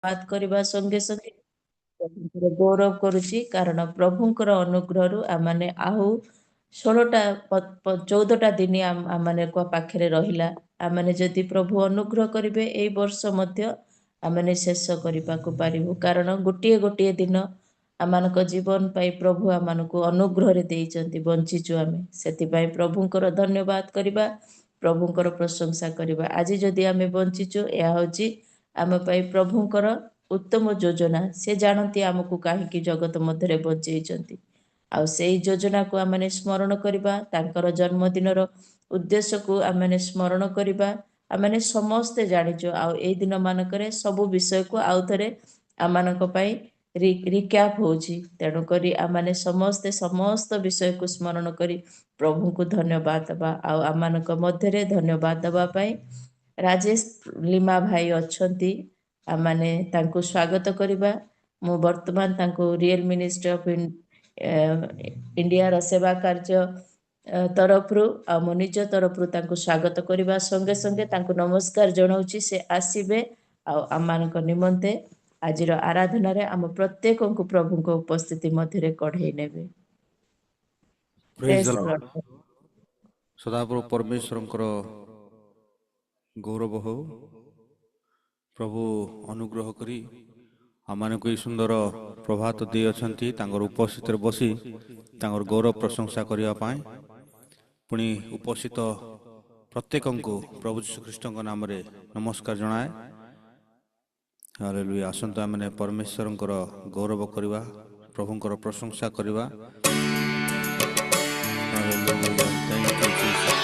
बात करबा संगे संगे प्रभुଙ୍କର गौरव करुची कारण प्रभुଙ୍କର अनुग्रहରୁ आमाने आहु 16टा 14टा दिन आमाने को पाखरे रहिला आमाने जदि प्रभु अनुग्रह करिवे एई वर्ष मध्य आमाने शेष करिबाकू पारिबु कारण गोटिए गोटिए दिन आमानक जीवन पाई प्रभु आमानकू अनुग्रह रे देइचंती बंचिचु आमे सेति पाई प्रभुଙ୍କର धन्यवाद करिबा प्रभुଙ୍କର प्रशंसा करिबा आज जदि आमे बंचिचु या होची आमे पाई प्रभुଙ୍କର उत्तम योजना से जानती आमको कहीं जगत मध्य बचेइचंती आ सेई योजना को आमने स्मरण करिबा तांकर जन्मदिनर उद्देश्य को आमने स्मरण करिबा आमने समस्ते जानिचो आ एई दिन मानकरे सब विषय को आउ थरे आमानक पई रिक्याप होची तेणु करी आमने समस्ते समस्त विषय को स्मरण करी प्रभु को धन्यवाद दबा आ आमानक मध्यरे धन्यवाद दबा पई राजेश लीमा भाई अछंती आमाने तांको स्वागत करिबा मु वर्तमान तांको रियल मिनिस्ट्री ऑफ इंडिया रा सेवा कार्य तरफरु आ मो निज तरफरु तांको स्वागत करिबा संगे संगे तांको नमस्कार जणाउची से आसीबे आ आमानक निमंते आजिर आराधना रे आम प्रत्येक को प्रभु को उपस्थिति मध्य कढ़ई नेबे प्रेज द लॉर्ड सदाप्रभु परमेश्वरंकर गौरव हो प्रभु अनुग्रह करी आमानकु ई सुंदर प्रभात दे अछंती तांगर उपस्थित बसी तांगर गौरव प्रशंसा करिया पाए पुणी उपस्थित प्रत्येक को प्रभु यीशु ख्रीष्ट नाम रे नमस्कार जनाए हालेलुया आसंत आमने परमेश्वरंकर गौरव करिवा प्रभुंकर प्रशंसा करिवा हालेलुया थैंक यू जीसस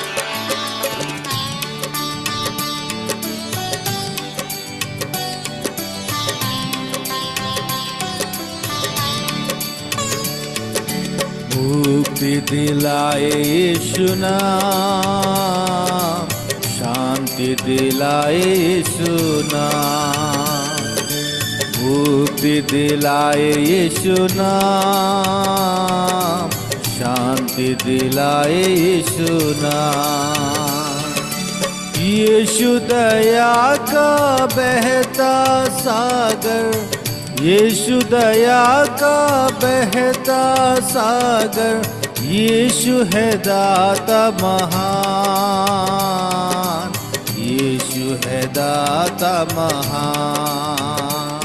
मुक्ति दिलाए यीशु नाम शांति दिलाए यीशु नाम मुक्ति दिलाए यीशु नाम शांति दिलाए यीशु नाम यीशु दया का बहता सागर यीशु दया का बहता सागर यीशु है दाता महान यीशु है दाता महान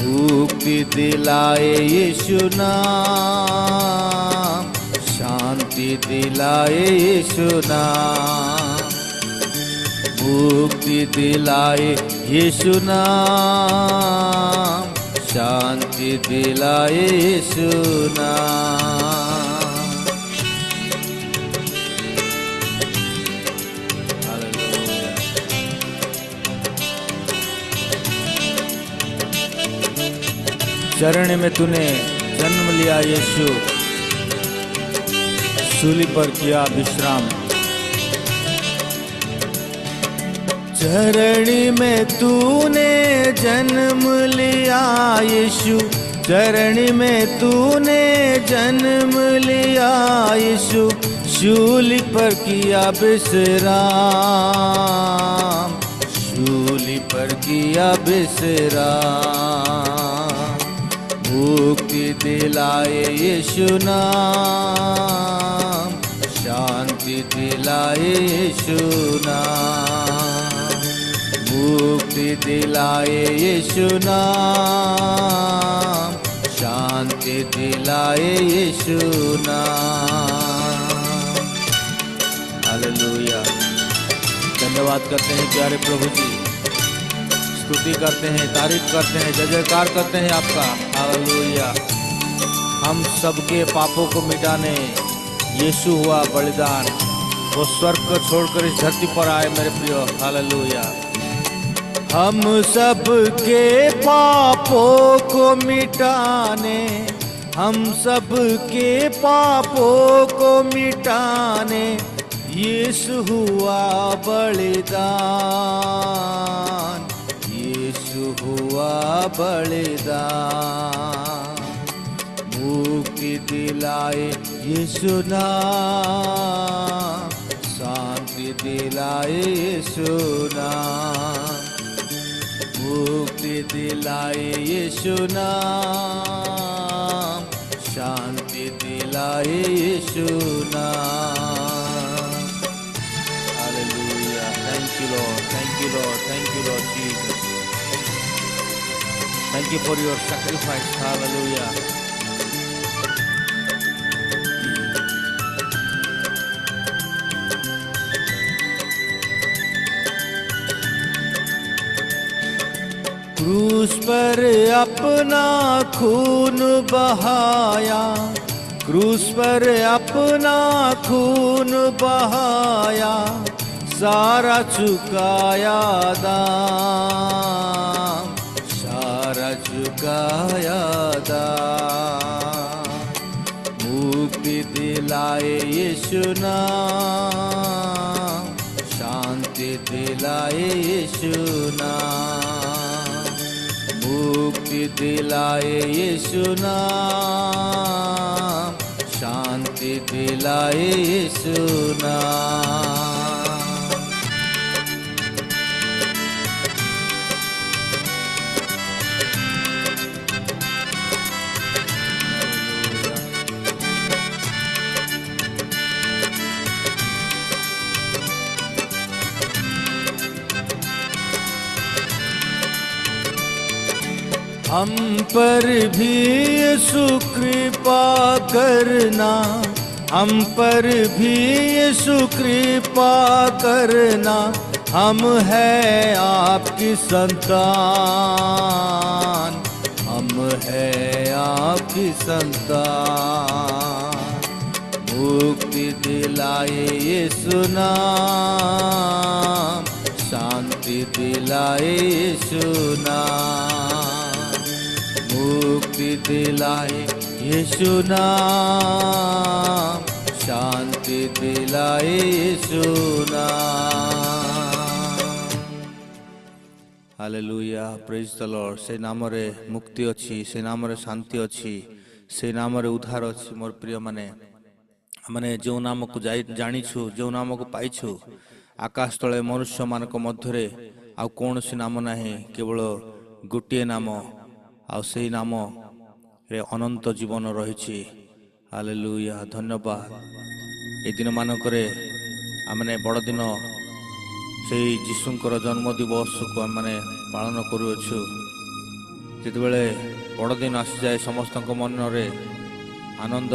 मुक्ति दिलाए यीशु नाम शांति दिलाए यीशु नाम मुक्ति दिलाए यीशु नाम शांति दिलाए यीशु नाम हालेलुया चरण में तूने जन्म लिया यीशु सूली पर किया विश्राम चरणी में तूने जन्म लिया यीशु चरणी में तूने जन्म लिया यीशु शूली पर किया विश्राम शूली पर किया विश्राम मुक्ति दिलाए यीशु नाम शांति दिलाए यीशु नाम मुक्ति दिलाए यीशु नाम शांति दिलाए यीशु नाम हालेलुया धन्यवाद करते हैं प्यारे प्रभु जी स्तुति करते हैं तारीफ करते हैं जय जयकार करते हैं आपका हालेलुया हम सबके पापों को मिटाने यीशु हुआ बलिदान वो स्वर्ग को छोड़कर इस धरती पर आए मेरे प्रिय हालेलुया हम सब के पापों को मिटाने हम सब के पापों को मिटाने यीशु हुआ बलिदान यीशु हुआ बलिदान मुक्ति दिलाए यीशु नाम शांति दिलाए यीशु नाम मुक्ति दिलाए यीशु नाम, शांति दिलाए यीशु नाम। Hallelujah. Thank you Lord, thank you Lord, thank you Lord Jesus. Thank you for your sacrifice. Hallelujah. क्रूस पर अपना खून बहाया, क्रूस पर अपना खून बहाया, सारा चुकाया दाम, सारा चुकाया दाम। मुक्ति दिलाए यीशु नाम, शांति दिलाए यीशु नाम, मुक्ति दिलाए यीशु नाम, शांति दिलाए यीशु नाम। हम पर भी यीशु कृपा करना, हम पर भी यीशु कृपा करना, हम हैं आपकी संतान, हम हैं आपकी संतान। मुक्ति दिलाए यीशु नाम, शांति दिलाए यीशु नाम, मुक्ति दिलाए यीशु नाम, शांति दिलाए यीशु नाम। हालेलुया। Praise the Lord. से नाम रे मुक्ति अछि, से नाम रे शांति अछि, से नाम रे उद्धार अछि। मोर प्रिय माने जो नाम को जानिछु, जो नाम को पाइछु, आकाश तले मनुष्य मानक मध्यरे आ कौनसी नाम नाही, केवल गोटे नाम, आ से नाम रे अनंत जीवन रही। हालेलुया। धन्यवाद। ए दिन मानकरे आमने बड़ दिन से जीशुंकर जन्म दिवस को आम पालन करुछु। जितेबले बड़ दिन आसी जाए समस्त मन रे आनंद,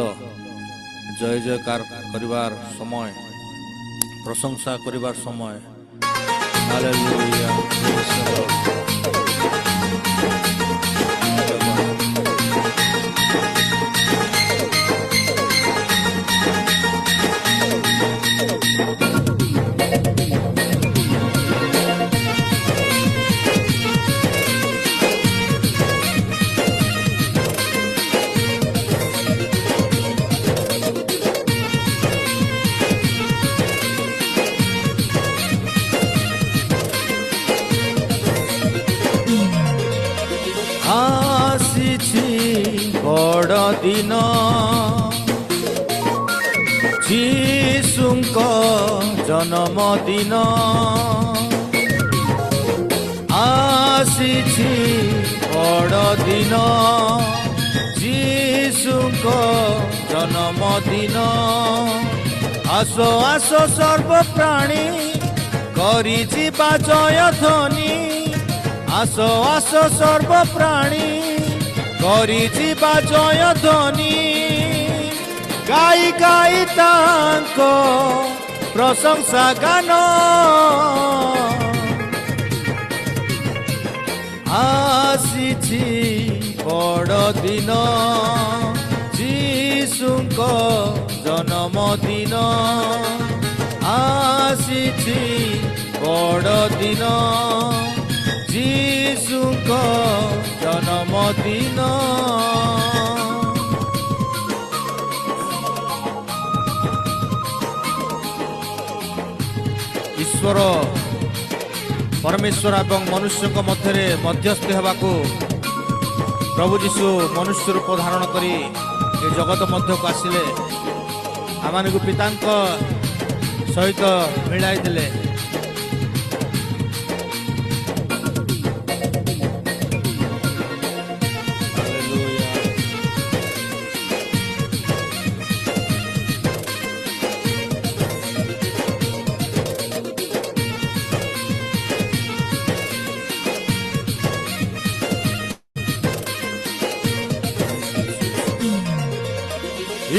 जय जयकार करिवार समय, प्रशंसा करिवार समय। हालेलुया। बड़ दिन जीशुंक जन्म दिन आसीछि, बड़ दिन जीशुंक जन्म दिन। आस आस सर्व प्राणी करी जीवा जय ध्वनि, आस आस सर्व प्राणी करी जीवा जय ध्वनि। गाई गाई तांको प्रशंसा गान, आसीछि बड़ दिन जीशुंक जन्म दिन, आसीछि बड़ दिन जीशुंक जन्म दिन। ईश्वर परमेश्वर एवं मनुष्य मध्य मध्यस्थी होगाकू प्रभु जीशु मनुष्य रूप धारण करी ये जगत मध्य को आसिले, आम पिता सहित मिलाई देले।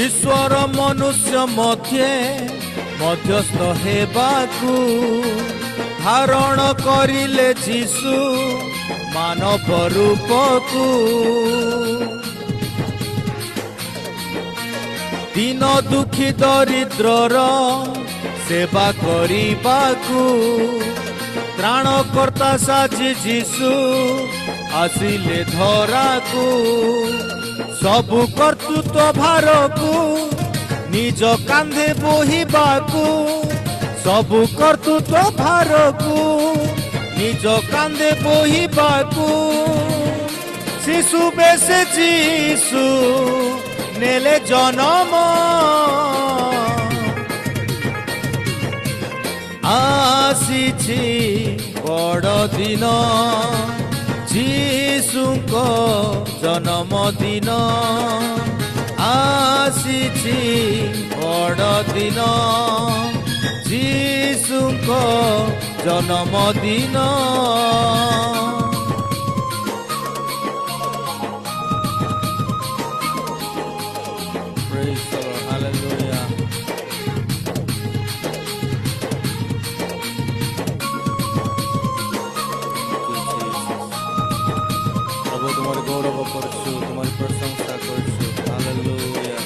ईश्वर मनुष्य मध्यस्थ हेबाकू धारण करिले जीशु मानव रूपकू दीन दुखी दरिद्रर सेवा करिबाकू त्राणकर्ता साजी जीशु आसिले धराकू सबु कर्तृत्व भारकू निज कांधे बोहिबाकू सबु कर्तृत्व भारकू निज कांधे बोहिबाकू शिशु बेसे जीशु नेले जनम आसीछि बड़ दिन जीशुको जन्मदिन आसीछि बड़ दिन जीशुको जन्मदिन Praise the Lord. Hallelujah. प्रभु तुम्हारे गौरव करछु तुम्हारी प्रशंसा करछु हालेलुया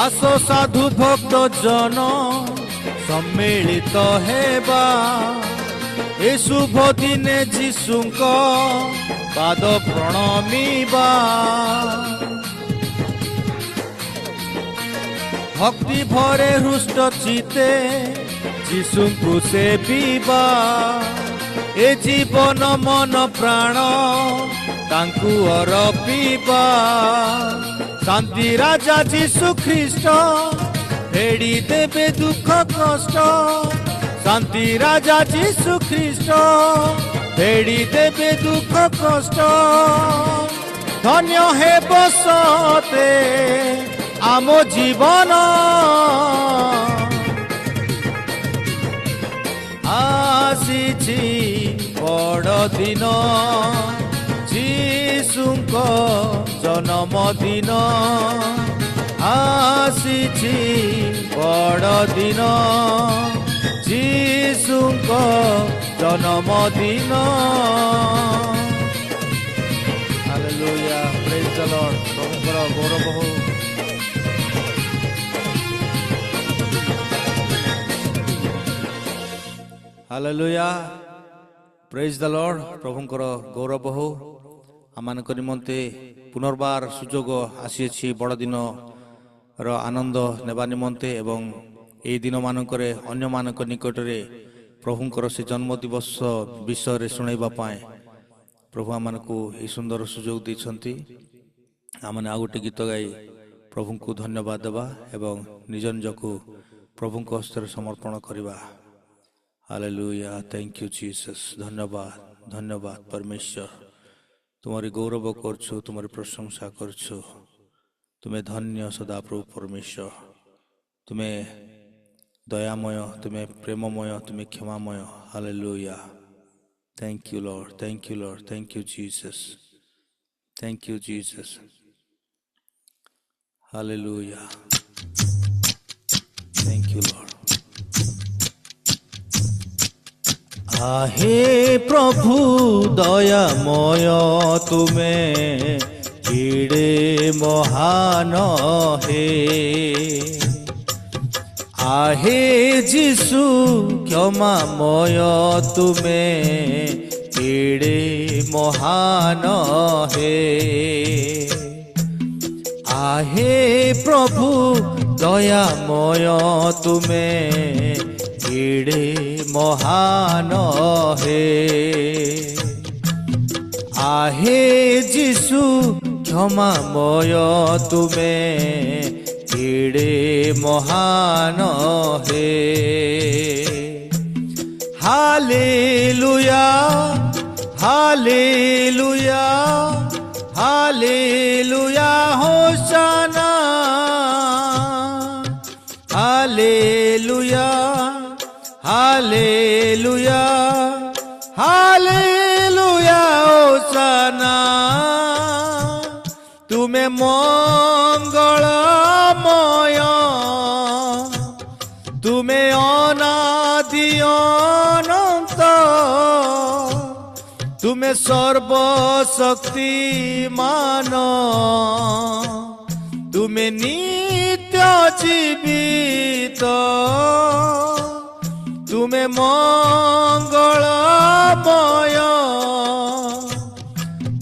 आसो साधु भक्त जन सम्मिलित हेबा ए शुभ दिने जीशुको पाद प्रणमिबा भक्ति भरे हृष्ट चिते जीशुଙ୍କୁ सेविबा ए जीवन मन प्राण तांकु अर्पिबा शांति राजा जीशु ख्रीष्ट फेड़ी देवे दुख कष्ट शांति राजा जीशु ख्रीष्ट फेड़ी देवे दुख कष्ट धन्य हे बसते आम जीवन आसीछि बड़ दिन जीशुको जन्मदिन आसीछि बड़ दिन जीशुको जन्मदिन हालेलुया प्रेज द लॉर्ड प्रभुଙ୍କର गौरव हो हालेलुया प्रेज द लॉर्ड प्रभुଙ୍କର गौरव हो आमानक निमंते पुनर्बार सुजोग आसी बड़ दिन आनंद नेबा निमंते एवं ए दिन मानकरे अन्य मानक निकटरे प्रभुंकर से जन्म दिवस विषय रे सुनाइबा पाए प्रभु आमानकु ए सुंदर सुजोग दैछंती आमाने आ गोटे गीत गाई प्रभु को धन्यवाद देबा एवं निज निजको प्रभु को हस्ते समर्पण करबा हालेलुया थैंक यू जीसस धन्यवाद धन्यवाद परमेश्वर तुम्हारी गौरव करछु तुम्हारी प्रशंसा करछु तुम्हें धन्य सदा प्रभु परमेश्वर तुम्हें दयामय तुम्हें प्रेममय तुम्हें क्षमामय hallelujah thank you Lord thank you Lord thank you Jesus hallelujah thank you Lord आहे प्रभु दयामय तुम्हें केड़े महान हे आहे जीशु क्षमामय तुम्हें केड़े महान हे आहे प्रभु दयामय तुम्हें केड़े महान हे आहे जीशु क्षमामय तुम्हें केड़े महान हे hallelujah hallelujah hallelujah hosanna hallelujah hallelujah hallelujah hosanna तुम्हें मंगलमय तुम्हें अनादि अनंत तुम्हें सर्वशक्तिमान तुम्हें नित्य जीवित तुम्हें मंगलमय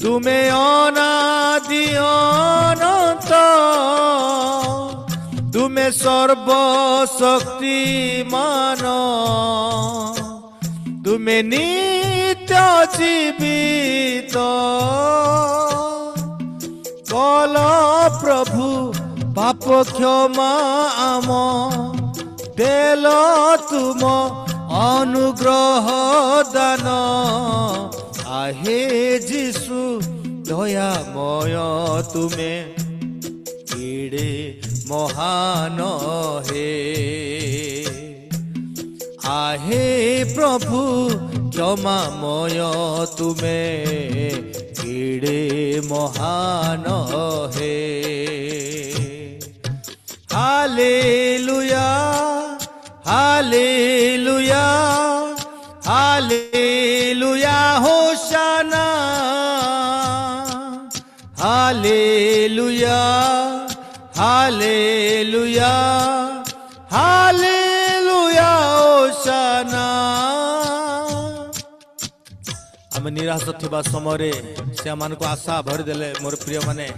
तुम्हें अनादि अनंत तुम्हें सर्वशक्तिमान तुम्हें नित्य जीवित कल प्रभु पाप क्षमा आम देल तुम अनुग्रह दान आहे जीशु दयामय तुम्हें केड़े महान हे आहे प्रभु क्षमामय तुम्हें केड़े महान हे hallelujah hallelujah hallelujah hosanna hallelujah hallelujah hallelujah hosanna आम निराश थिबा समय से को आशा भरिदेले मोर प्रिय माने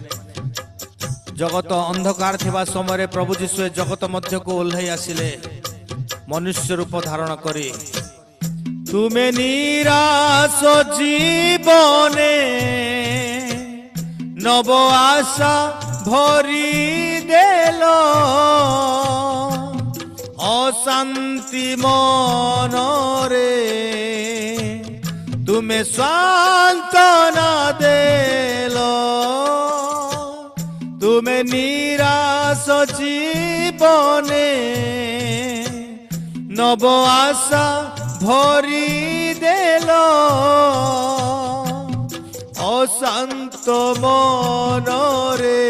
जगत अंधकार थिबा समय प्रभु जीशु जगत मध्य को ओल्हाई आसिले मनुष्य रूप धारण करी तुम्हें निराश जीवने नव आशा भरी देल अशांति मनरे तुम्हें सांत्वना देल तुम्हें निराश जीवने नव आशा भरी देल अशांत मनरे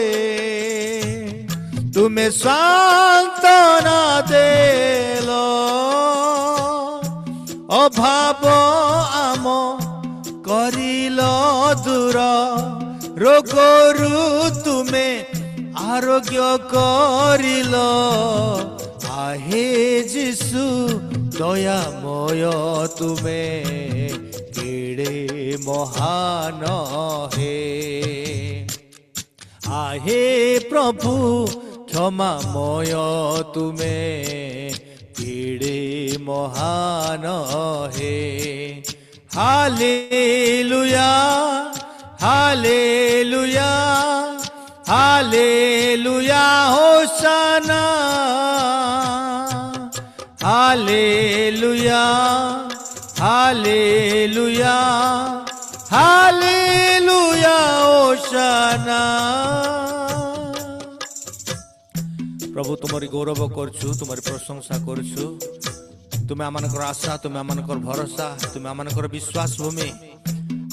तुम्हें सांत्वना देल अभाव आम करिल दूर रोगरु तुम्हें आरोग्य करिल आहे जीशु दयामय तुम्हें केड़े महान हे आहे प्रभु क्षमामय तुम्हें केड़े महान हे hallelujah hallelujah hallelujah hosanna hallelujah hallelujah hallelujah hosanna प्रभु तुम्हारी गौरव करछु तुम्हारी प्रशंसा करछु तुम्हें आमानकर आशा तुम्हें आमानकर भरोसा तुम्हें आमानकर विश्वास भूमि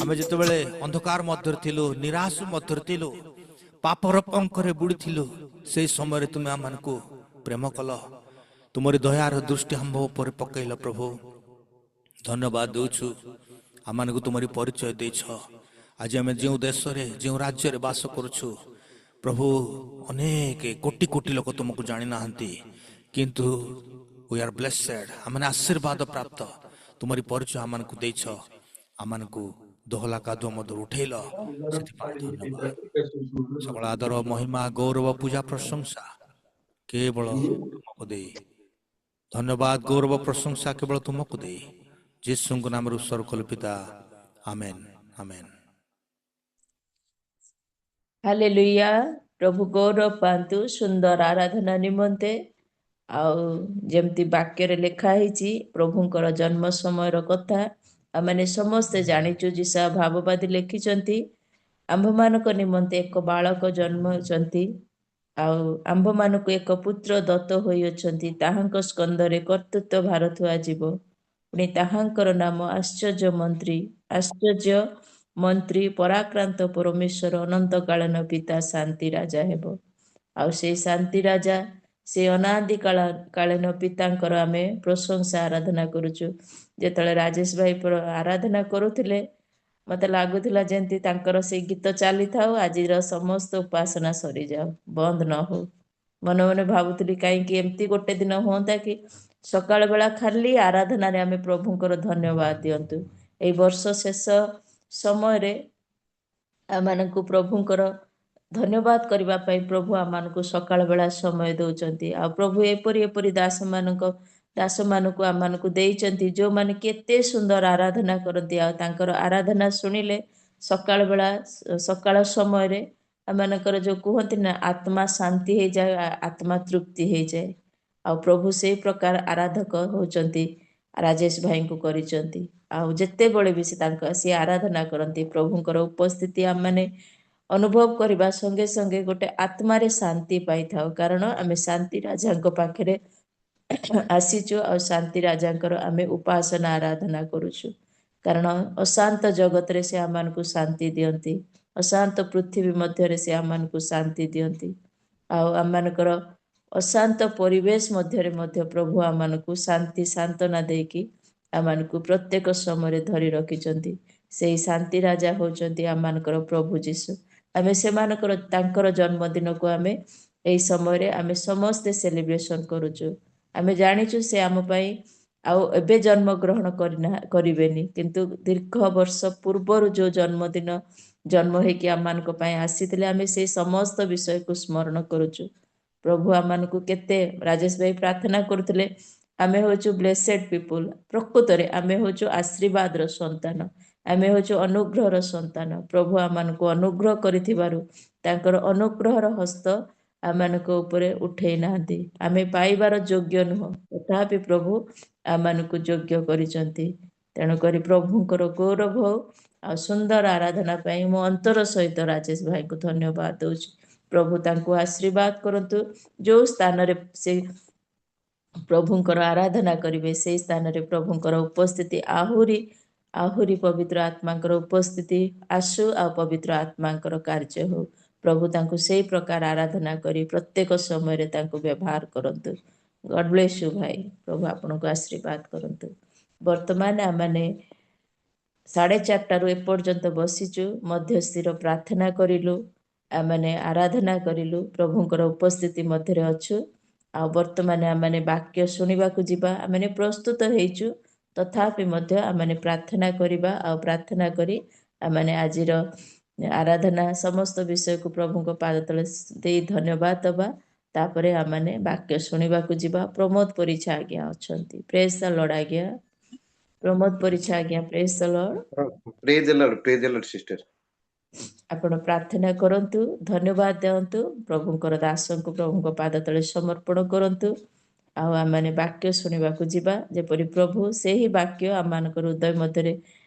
आमे जते बेले अंधकार मध्य थिलु निराश मध्य थिलु पापर पंखरे बुड़ी थिलु से समय तुम्हें आमानकु प्रेम कल तुमरी दयार दृष्टि हम पर पकईल प्रभु धन्यवाद दूछु आमानकु तुमरी परिचय देछ आज आम जो देश रे जो राज्य रे बास करूछु प्रभु अनेक कोटि कोटि लोक तुमको जानी नाहंती किंतु वी आर ब्लेसेड आमने आशीर्वाद प्राप्त तुमरी परिचय आमानकु देछ आमानकु दोहला कादो मध उठेल धन्यवाद सकल आदर महिमा गौरव पूजा प्रशंसा केवल तुमको दे धन्यवाद गौरव प्रशंसा केवल तुमको दे जीसु नाम सर्व कल्पिता आमेन आमेन हालेलुया प्रभु गौरव पांतु सुंदर आराधना निमंते ଆଉ ଯେମିତି ବାକ୍ୟରେ ଲେଖା ହେଇଛି ପ୍ରଭୁଙ୍କର ଜନ୍ମ ସମୟର କଥା ଆମେ ସମସ୍ତେ ଜାଣିଛୁ। ଯିଶା ଭାବବାଦୀ ଲେଖିଛନ୍ତି, ଆମ୍ଭମାନଙ୍କ ନିମନ୍ତେ ଏକ ବାଳକ ଜନ୍ମ ହୋଇଛନ୍ତି, ଆଉ ଆମ୍ଭମାନଙ୍କୁ ଏକ ପୁତ୍ର ଦତ୍ତ ହୋଇଅଛନ୍ତି, ତାହାଙ୍କ ସ୍କନ୍ଧରେ କର୍ତ୍ତୃତ୍ୱ ଭାର ଥୁଆଯିବ। ପୁଣି ତାହାଙ୍କର ନାମ ଆଶ୍ଚର୍ଯ୍ୟ ମନ୍ତ୍ରୀ, ପରାକ୍ରାନ୍ତ ପରମେଶ୍ୱର, ଅନନ୍ତକାଳୀନ ପିତା, ଶାନ୍ତି ରାଜା ହେବ। ଆଉ ସେଇ ଶାନ୍ତି ରାଜା, ସେ ଅନାଦି କାଳୀନ ପିତାଙ୍କର ଆମେ ପ୍ରଶଂସା ଆରାଧନା କରୁଛୁ। ଯେତେବେଳେ ରାଜେଶ ଭାଇ ଆରାଧନା କରୁଥିଲେ, ମତେ ଲାଗୁଥିଲା ଯେମିତି ତାଙ୍କର ସେଇ ଗୀତ ଚାଲିଥାଉ, ଆଜିର ସମସ୍ତ ଉପାସନା ସରିଯାଉ, ବନ୍ଦ ନ ହଉ। ମନେ ମନେ ଭାବୁଥିଲି କାହିଁକି ଏମିତି ଗୋଟେ ଦିନ ହୁଅନ୍ତା କି ସକାଳ ବେଳା ଖାଲି ଆରାଧନାରେ ଆମେ ପ୍ରଭୁଙ୍କର ଧନ୍ୟବାଦ ଦିଅନ୍ତୁ। ଏଇ ବର୍ଷ ଶେଷ ସମୟରେ ଆମମାନଙ୍କୁ ପ୍ରଭୁଙ୍କର ଧନ୍ୟବାଦ କରିବା ପାଇଁ ପ୍ରଭୁ ଆମମାନଙ୍କୁ ସକାଳ ବେଳା ସମୟ ଦଉଛନ୍ତି। ଆଉ ପ୍ରଭୁ ଏପରି ଦାସମାନଙ୍କୁ ଆମମାନଙ୍କୁ ଦେଇଛନ୍ତି, ଯୋଉମାନେ କେତେ ସୁନ୍ଦର ଆରାଧନା କରନ୍ତି। ଆଉ ତାଙ୍କର ଆରାଧନା ଶୁଣିଲେ ସକାଳ ସମୟରେ ଆମମାନଙ୍କର ଯୋଉ କୁହନ୍ତି ନା, ଆତ୍ମା ଶାନ୍ତି ହେଇଯାଏ, ଆତ୍ମା ତୃପ୍ତି ହେଇଯାଏ। ଆଉ ପ୍ରଭୁ ସେଇ ପ୍ରକାର ଆରାଧକ ହଉଛନ୍ତି, ରାଜେଶ ଭାଇଙ୍କୁ କରିଛନ୍ତି। ଆଉ ଯେତେବେଳେ ବି ସିଏ ଆରାଧନା କରନ୍ତି, ପ୍ରଭୁଙ୍କର ଉପସ୍ଥିତି ଆମମାନେ ଅନୁଭବ କରିବା ସଙ୍ଗେ ସଙ୍ଗେ ଗୋଟେ ଆତ୍ମାରେ ଶାନ୍ତି ପାଇଥାଉ। କାରଣ ଆମେ ଶାନ୍ତି ରାଜାଙ୍କ ପାଖରେ ଆସିଛୁ, ଆଉ ଶାନ୍ତି ରାଜାଙ୍କର ଆମେ ଉପାସନା ଆରାଧନା କରୁଛୁ। କାରଣ ଅଶାନ୍ତ ଜଗତରେ ସେ ଆମମାନଙ୍କୁ ଶାନ୍ତି ଦିଅନ୍ତି, ଅଶାନ୍ତ ପୃଥିବୀ ମଧ୍ୟରେ ସେ ଆମମାନଙ୍କୁ ଶାନ୍ତି ଦିଅନ୍ତି। ଆଉ ଆମମାନଙ୍କର ଅଶାନ୍ତ ପରିବେଶ ମଧ୍ୟରେ ମଧ୍ୟ ପ୍ରଭୁ ଆମମାନଙ୍କୁ ଶାନ୍ତି ସାନ୍ତ୍ୱନା ଦେଇକି ଆମମାନଙ୍କୁ ପ୍ରତ୍ୟେକ ସମୟରେ ଧରି ରଖିଛନ୍ତି। ସେଇ ଶାନ୍ତି ରାଜା ହଉଛନ୍ତି ଆମମାନଙ୍କର ପ୍ରଭୁ ଯୀଶୁ। ଆମେ ତାଙ୍କର ଜନ୍ମଦିନକୁ ଆମେ ଏହି ସମୟରେ ଆମେ ସମସ୍ତେ ସେଲିବ୍ରେସନ କରୁଛୁ। ଆମେ ଜାଣିଛୁ ସେ ଆମ ପାଇଁ ଆଉ ଏବେ ଜନ୍ମଗ୍ରହଣ କରିବେନି, କିନ୍ତୁ ଦୀର୍ଘ ବର୍ଷ ପୂର୍ବରୁ ଯୋଉ ଜନ୍ମ ହେଇକି ଆମମାନଙ୍କ ପାଇଁ ଆସିଥିଲେ, ଆମେ ସେଇ ସମସ୍ତ ବିଷୟକୁ ସ୍ମରଣ କରୁଛୁ। ପ୍ରଭୁ ଆମମାନଙ୍କୁ କେତେ, ରାଜେଶ ଭାଇ ପ୍ରାର୍ଥନା କରୁଥିଲେ, ଆମେ ହଉଛୁ ବ୍ଲେସେଡ୍ ପିପୁଲ। ପ୍ରକୃତରେ ଆମେ ହଉଛୁ ଆଶୀର୍ବାଦର ସନ୍ତାନ, ଆମେ ହଉଛୁ ଅନୁଗ୍ରହର ସନ୍ତାନ। ପ୍ରଭୁ ଆମମାନଙ୍କୁ ଅନୁଗ୍ରହ କରିଥିବାରୁ ତାଙ୍କର ଅନୁଗ୍ରହର ହସ୍ତ ଆମମାନଙ୍କ ଉପରେ ଉଠେଇ ନାହାନ୍ତି। ଆମେ ପାଇବାର ଯୋଗ୍ୟ ନୁହଁ, ତଥାପି ପ୍ରଭୁ ଆମମାନଙ୍କୁ ଯୋଗ୍ୟ କରିଛନ୍ତି। ତେଣୁକରି ପ୍ରଭୁଙ୍କର ଗୌରବ ହଉ। ଆଉ ସୁନ୍ଦର ଆରାଧନା ପାଇଁ ମୁଁ ଅନ୍ତର ସହିତ ରାଜେଶ ଭାଇଙ୍କୁ ଧନ୍ୟବାଦ ଦଉଛି। ପ୍ରଭୁ ତାଙ୍କୁ ଆଶୀର୍ବାଦ କରନ୍ତୁ। ଯୋଉ ସ୍ଥାନରେ ସେ ପ୍ରଭୁଙ୍କର ଆରାଧନା କରିବେ, ସେଇ ସ୍ଥାନରେ ପ୍ରଭୁଙ୍କର ଉପସ୍ଥିତି ଆହୁରି ପବିତ୍ର ଆତ୍ମାଙ୍କର ଉପସ୍ଥିତି ଆସୁ, ଆଉ ପବିତ୍ର ଆତ୍ମାଙ୍କର କାର୍ଯ୍ୟ ହଉ। ପ୍ରଭୁ ତାଙ୍କୁ ସେଇ ପ୍ରକାର ଆରାଧନା କରି ପ୍ରତ୍ୟେକ ସମୟରେ ତାଙ୍କୁ ବ୍ୟବହାର କରନ୍ତୁ। ଗଡ୍ ବ୍ଲେସ୍ ୟୁ ଭାଇ। ପ୍ରଭୁ ଆପଣଙ୍କୁ ଆଶୀର୍ବାଦ କରନ୍ତୁ। ବର୍ତ୍ତମାନ ଆମମାନେ 4:30ରୁ ଏପର୍ଯ୍ୟନ୍ତ ବସିଛୁ, ମଧ୍ୟସ୍ଥିର ପ୍ରାର୍ଥନା କରିଲୁ, ଆମମାନେ ଆରାଧନା କରିଲୁ, ପ୍ରଭୁଙ୍କର ଉପସ୍ଥିତି ମଧ୍ୟରେ ଅଛୁ। ଆଉ ବର୍ତ୍ତମାନ ଆମମାନେ ବାକ୍ୟ ଶୁଣିବାକୁ ଯିବା। ଆମମାନେ ପ୍ରସ୍ତୁତ ହେଇଛୁ, ତଥାପି ମଧ୍ୟ ଆମମାନେ ପ୍ରାର୍ଥନା କରିବା। ଆଉ ପ୍ରାର୍ଥନା କରି ଆମମାନେ ଆଜିର ଆରାଧନା ସମସ୍ତ ବିଷୟକୁ ପ୍ରଭୁଙ୍କ ପାଦ ତଳେ ଦେଇ ଧନ୍ୟବାଦ ଦେବା। ତାପରେ ଆମମାନେ ବାକ୍ୟ ଶୁଣିବାକୁ ଯିବା। ପ୍ରମୋଦ ପରିଛା ଆଜ୍ଞା ଅଛନ୍ତି। ପ୍ରେଜ୍ ଦ ଲର୍ଡ ଆଜ୍ଞା। ପ୍ରମୋଦ ପରିଛା ଆଜ୍ଞା, ପ୍ରେଜ୍ ଦ ଲର୍ଡ। ପ୍ରେଜ୍ ଦ ଲର୍ଡ ସିଷ୍ଟର। ଆପଣ ପ୍ରାର୍ଥନା କରନ୍ତୁ, ଧନ୍ୟବାଦ ଦିଅନ୍ତୁ, ପ୍ରଭୁଙ୍କର ଦାସଙ୍କୁ ପ୍ରଭୁଙ୍କ ପାଦ ତଳେ ସମର୍ପଣ କରନ୍ତୁ। ଆଉ ଆମମାନେ ବାକ୍ୟ ଶୁଣିବାକୁ ଯିବା, ଯେପରି ପ୍ରଭୁ ସେହି ବାକ୍ୟ ଆମମାନଙ୍କର ହୃଦୟ ମଧ୍ୟରେ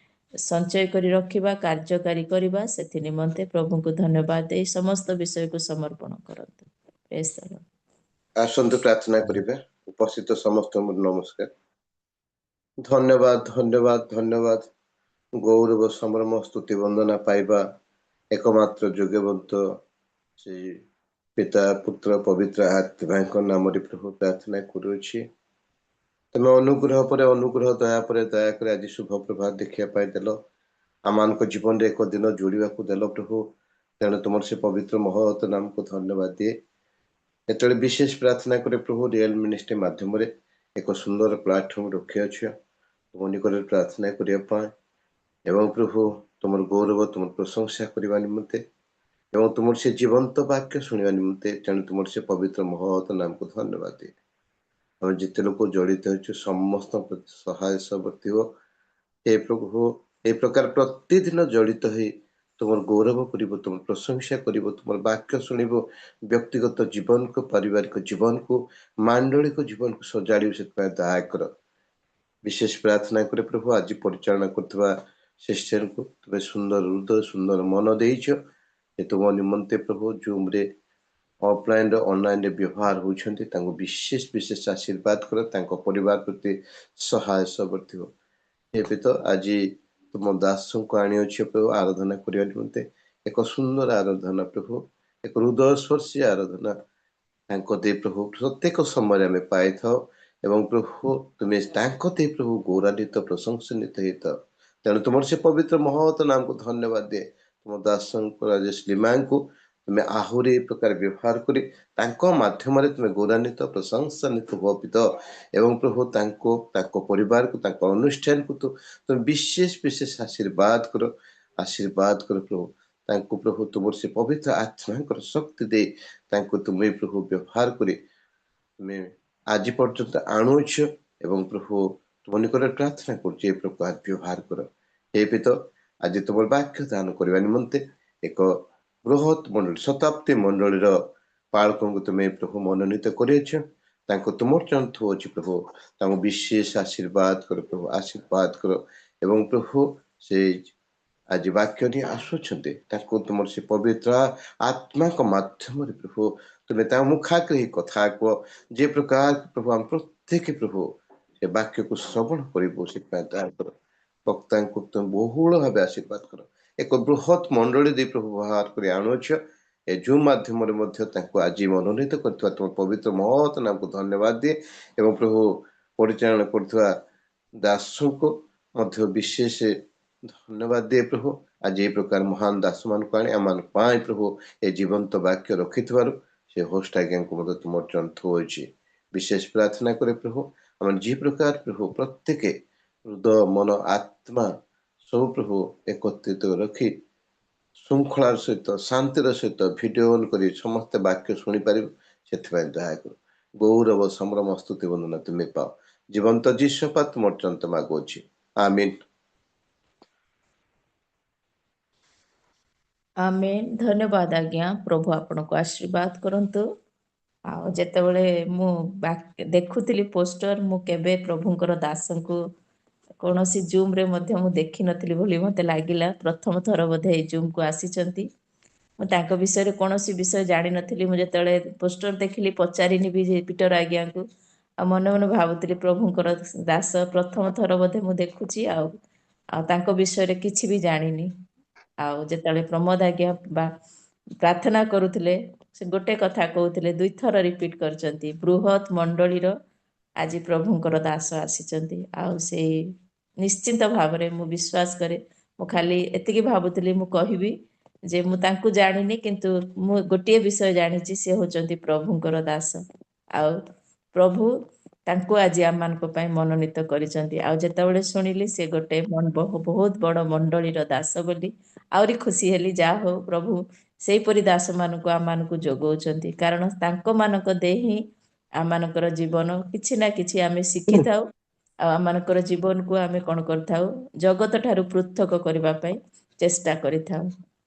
ସଞ୍ଚୟ କରି ରଖିବା, କାର୍ଯ୍ୟକାରୀ କରିବା, ସେଥି ନିମନ୍ତେ ପ୍ରଭୁଙ୍କୁ ଧନ୍ୟବାଦ ଦେଇ ସମସ୍ତ ବିଷୟକୁ ସମର୍ପଣ କରନ୍ତୁ। ପ୍ରେଜ୍ ଦ ଲର୍ଡ। ଆସନ୍ତୁ ପ୍ରାର୍ଥନା କରିବା। ଉପସ୍ଥିତ ସମସ୍ତଙ୍କୁ ନମସ୍କାର। ଧନ୍ୟବାଦ ଧନ୍ୟବାଦ ଧନ୍ୟବାଦ। ଗୌରବ ସମ୍ଭ୍ରମ ସ୍ତୁତି ବନ୍ଦନା ପାଇବା ଏକମାତ୍ର ଯୋଗ୍ୟବନ୍ତ ସେଇ ପିତା ପୁତ୍ର ପବିତ୍ର ଆତ୍ମାଙ୍କ ନାମରେ ପ୍ରଭୁ ପ୍ରାର୍ଥନା କରୁଅଛି। ତମେ ଅନୁଗ୍ରହ ପରେ ଅନୁଗ୍ରହ, ଦୟା ପରେ ଦୟାକରି ଆଜି ଶୁଭ ପ୍ରଭାତ ଦେଖିବା ପାଇଁ ଦେଲ। ଆମମାନଙ୍କ ଜୀବନରେ ଏକ ଦିନ ଯୋଡ଼ିବାକୁ ଦେଲ ପ୍ରଭୁ। ତେଣୁ ତୁମର ସେ ପବିତ୍ର ମହତ ନାମକୁ ଧନ୍ୟବାଦ ଦିଏ। ଯେତେବେଳେ ବିଶେଷ ପ୍ରାର୍ଥନା করে ପ୍ରଭୁ ରିଏଲ ମିନିଷ୍ଟ୍ରି ମାଧ୍ୟମରେ ଏକ ସୁନ୍ଦର ପ୍ଲାଟଫର୍ମ ରଖିଅଛ ତୁମ ନିକଟରେ ପ୍ରାର୍ଥନା କରିବା ପାଇଁ, ଏବଂ ପ୍ରଭୁ ତୁମର ଗୌରବ ତୁମର ପ୍ରଶଂସା କରିବା ନିମନ୍ତେ, ଏବଂ ତୁମର ସେ ଜୀବନ୍ତ ବାକ୍ୟ ଶୁଣିବା ନିମନ୍ତେ। ତେଣୁ ତୁମର ସେ ପବିତ୍ର ମହତ ନାମକୁ ଧନ୍ୟବାଦ ଦିଏ। ଆମେ ଯେତେ ଲୋକ ଜଡ଼ିତ ହେଉଛୁ ସମସ୍ତଙ୍କ ପ୍ରତି ସହାୟ ସବର୍ତ୍ତି ହୁଅ। हे प्रभु, ଏ ପ୍ରକାର ପ୍ରତିଦିନ ଜଡ଼ିତ ହେଇ तुम गौरव कर, तुम प्रशंसा कर, तुम वाक्य शुणव, व्यक्तिगत जीवन को, पारिवारिक जीवन को, मांडलिक जीवन को सजाड़ से दया कर। विशेष प्रार्थना करे प्रभु आज परिचालना करथिबा सिस्टर को तुम्हें सुंदर हृदय सुंदर मन देइछ। तुम निमंते प्रभु जूम रे ऑफलाइन रे ऑनलाइन रे व्यवहार होछंती तांको विशेष विशेष आशीर्वाद कर, तांको परिवार प्रति सहाय सबर्थिबो। ଏବେ ତ ଆଜି ତୁମ ଦାସଙ୍କୁ ଆଣିଅଛି ପ୍ରଭୁ ଆରାଧନା କରିବା ନିମନ୍ତେ ଏକ ସୁନ୍ଦର ଆରାଧନା ପ୍ରଭୁ, ଏକ ହୃଦୟସ୍ପର୍ଶୀ ଆରାଧନା ତାଙ୍କ ଦେଇ ପ୍ରଭୁ ପ୍ରତ୍ୟେକ ସମୟରେ ଆମେ ପାଇଥାଉ ଏବଂ ପ୍ରଭୁ ତୁମେ ତାଙ୍କ ଦେଇ ପ୍ରଭୁ ଗୌରାନ୍ୱିତ ପ୍ରଶଂସନିତ ହେଇଥାଅ। ତେଣୁ ତୁମର ସେ ପବିତ୍ର ମହତ ନାମକୁ ଧନ୍ୟବାଦ ଦିଏ। ତୁମ ଦାସଙ୍କ ରାଜେଶ ଲିମାଙ୍କୁ ତୁମେ ଆହୁରି ଏ ପ୍ରକାର ବ୍ୟବହାର କରି ତାଙ୍କ ମାଧ୍ୟମରେ ତୁମେ ଗୌରାନ୍ୱିତ ପ୍ରଶଂସାନ୍ୱିତ ହୁଅ ପିତ ଏବଂ ପ୍ରଭୁ ତାଙ୍କୁ ତାଙ୍କ ପରିବାରକୁ ତାଙ୍କ ଅନୁଷ୍ଠାନକୁ ତୁମେ ବିଶେଷ ବିଶେଷ ଆଶୀର୍ବାଦ କର ପ୍ରଭୁ। ତାଙ୍କୁ ପ୍ରଭୁ ତୁମର ସେ ପବିତ୍ର ଆତ୍ମାଙ୍କର ଶକ୍ତି ଦେଇ ତାଙ୍କୁ ତୁମେ ପ୍ରଭୁ ବ୍ୟବହାର କରି ତୁମେ ଆଜି ପର୍ଯ୍ୟନ୍ତ ଆଣୁଅଛ ଏବଂ ପ୍ରଭୁ ତୁମ ନିକଟରେ ପ୍ରାର୍ଥନା କରୁଛି ଏ ପ୍ରକାର ବ୍ୟବହାର କର। ହେ ପିତ ଆଜି ତୁମର ବାକ୍ୟ ଦାନ କରିବା ନିମନ୍ତେ ଏକ ବୃହତ ମଣ୍ଡଳୀ ଶତାବ୍ଦୀ ମଣ୍ଡଳୀର ପାଳକଙ୍କୁ ତୁମେ ପ୍ରଭୁ ମନୋନୀତ କରିଅଛ। ତାଙ୍କୁ ତୁମର ଚରଣ ଥୁଅଛି ପ୍ରଭୁ, ତାଙ୍କୁ ବିଶେଷ ଆଶୀର୍ବାଦ କର ପ୍ରଭୁ, ଆଶୀର୍ବାଦ କର ଏବଂ ପ୍ରଭୁ ସେ ଆଜି ବାକ୍ୟ ନେଇ ଆସୁଛନ୍ତି ତାଙ୍କୁ ତୁମର ସେ ପବିତ୍ର ଆତ୍ମାଙ୍କ ମାଧ୍ୟମରେ ପ୍ରଭୁ ତୁମେ ତାଙ୍କ ମୁଖାଗ୍ରହୀ କଥା କୁହ, ଯେ ପ୍ରକାର ପ୍ରଭୁ ଆମେ ପ୍ରତ୍ୟେକ ପ୍ରଭୁ ସେ ବାକ୍ୟକୁ ଶ୍ରବଣ କରିବୁ। ସେଥିପାଇଁ ଦୟା କର, ବକ୍ତାଙ୍କୁ ତୁମେ ବହୁଳ ଭାବେ ଆଶୀର୍ବାଦ କର। ଏକ ବୃହତ ମଣ୍ଡଳୀ ଦେଇ ପ୍ରଭୁ ବାହାର କରି ଆଣୁଅଛ। ଏ ଜୁମ୍ ମାଧ୍ୟମରେ ମଧ୍ୟ ତାଙ୍କୁ ଆଜି ମନୋନୀତ କରିଥିବା ତୁମ ପବିତ୍ର ମହତ ନାମକୁ ଧନ୍ୟବାଦ ଦିଏ ଏବଂ ପ୍ରଭୁ ପରିଚାଳନା କରୁଥିବା ଦାସଙ୍କୁ ମଧ୍ୟ ବିଶେଷ ଧନ୍ୟବାଦ ଦିଏ ପ୍ରଭୁ। ଆଜି ଏ ପ୍ରକାର ମହାନ ଦାସ ମାନଙ୍କୁ ଆଣି ଆମମାନଙ୍କ ପାଇଁ ପ୍ରଭୁ ଏ ଜୀବନ୍ତ ବାକ୍ୟ ରଖିଥିବାରୁ ସେ ହୋଷ୍ଟ ଆଜ୍ଞାଙ୍କୁ ମଧ୍ୟ ତୁମର ଚରଣ ଥୁଅଛି। ବିଶେଷ ପ୍ରାର୍ଥନା କରେ ପ୍ରଭୁ ଆମେ ଯେ ପ୍ରକାର ପ୍ରଭୁ ପ୍ରତ୍ୟେକ ହୃଦୟ ମନ ଆତ୍ମା ସବୁ ପ୍ରଭୁ ଏକତ୍ରିତ ରଖି ଶୃଙ୍ଖଳାର ସହିତ ଶାନ୍ତିର ସହିତ ଭିଡ଼ିଓ ଅନ୍ କରି ସମସ୍ତେ ବାକ୍ୟ ଶୁଣିପାରିବୁ, ସେଥିପାଇଁ ଦୟା କର। ଗୌରବ ସମ୍ଭ୍ରମ ସ୍ତୁତି ବନ୍ଦନା ତୁମେ ପାଅ। ଜୀବନ୍ତ ଯୀଶୁ ପା ତୁମର ଚରଣ ମାଗୁଅଛି, ଆମିନ। आमेन। धन्यवाद आज्ञा। प्रभु आपण को आशीर्वाद करंतु। ଆଉ ଯେତେବେଳେ ମୁଁ ଦେଖୁଥିଲି ପୋଷ୍ଟର, ମୁଁ କେବେ ପ୍ରଭୁଙ୍କର ଦାସଙ୍କୁ କୌଣସି ଜୁମ୍ରେ ମଧ୍ୟ ମୁଁ ଦେଖିନଥିଲି ବୋଲି ମୋତେ ଲାଗିଲା। ପ୍ରଥମ ଥର ବୋଧେ ଏଇ ଜୁମ୍କୁ ଆସିଛନ୍ତି। ମୁଁ ତାଙ୍କ ବିଷୟରେ କୌଣସି ବିଷୟ ଜାଣିନଥିଲି। ମୁଁ ଯେତେବେଳେ ପୋଷ୍ଟର ଦେଖିଲି ପଚାରିନି ବି ଯେ ପିଟର ଆଜ୍ଞାଙ୍କୁ, ଆଉ ମନେ ମନେ ଭାବୁଥିଲି ପ୍ରଭୁଙ୍କର ଦାସ ପ୍ରଥମ ଥର ବୋଧେ ମୁଁ ଦେଖୁଛି, ଆଉ ତାଙ୍କ ବିଷୟରେ କିଛି ବି ଜାଣିନି। ଆଉ ଯେତେବେଳେ ପ୍ରମୋଦ ଆଜ୍ଞା ପ୍ରାର୍ଥନା କରୁଥିଲେ ସେ ଗୋଟେ କଥା କହୁଥିଲେ, ଦୁଇଥର ରିପିଟ୍ କରିଛନ୍ତି, ବୃହତ ମଣ୍ଡଳୀର ଆଜି ପ୍ରଭୁଙ୍କର ଦାସ ଆସିଛନ୍ତି। ଆଉ ସେଇ ନିଶ୍ଚିନ୍ତ ଭାବରେ ମୁଁ ବିଶ୍ୱାସ କରେ। ମୁଁ ଖାଲି ଏତିକି ଭାବୁଥିଲି ମୁଁ କହିବି ଯେ ମୁଁ ତାଙ୍କୁ ଜାଣିନି, କିନ୍ତୁ ମୁଁ ଗୋଟିଏ ବିଷୟ ଜାଣିଛି, ସେ ହେଉଛନ୍ତି ପ୍ରଭୁଙ୍କର ଦାସ। ଆଉ ପ୍ରଭୁ ତାଙ୍କୁ ଆଜି ଆମମାନଙ୍କ ପାଇଁ ମନୋନୀତ କରିଛନ୍ତି। ଆଉ ଯେତେବେଳେ ଶୁଣିଲି ସେ ଗୋଟେ ବହୁତ ବଡ଼ ମଣ୍ଡଳୀର ଦାସ ବୋଲି ଆହୁରି ଖୁସି ହେଲି। ଯାହା ହଉ ପ୍ରଭୁ ସେହିପରି ଦାସମାନଙ୍କୁ ଆମମାନଙ୍କୁ ଯୋଗାଉଛନ୍ତି, କାରଣ ତାଙ୍କମାନଙ୍କ ଦେଇ ହିଁ ଆମମାନଙ୍କର ଜୀବନ କିଛି ନା କିଛି ଆମେ ଶିଖିଥାଉ। ଆଉ ଆମମାନଙ୍କର ଜୀବନକୁ ଆମେ କ'ଣ କରିଥାଉ, ଜଗତ ଠାରୁ ପୃଥକ କରିବା ପାଇଁ ଚେଷ୍ଟା କରିଥାଉ।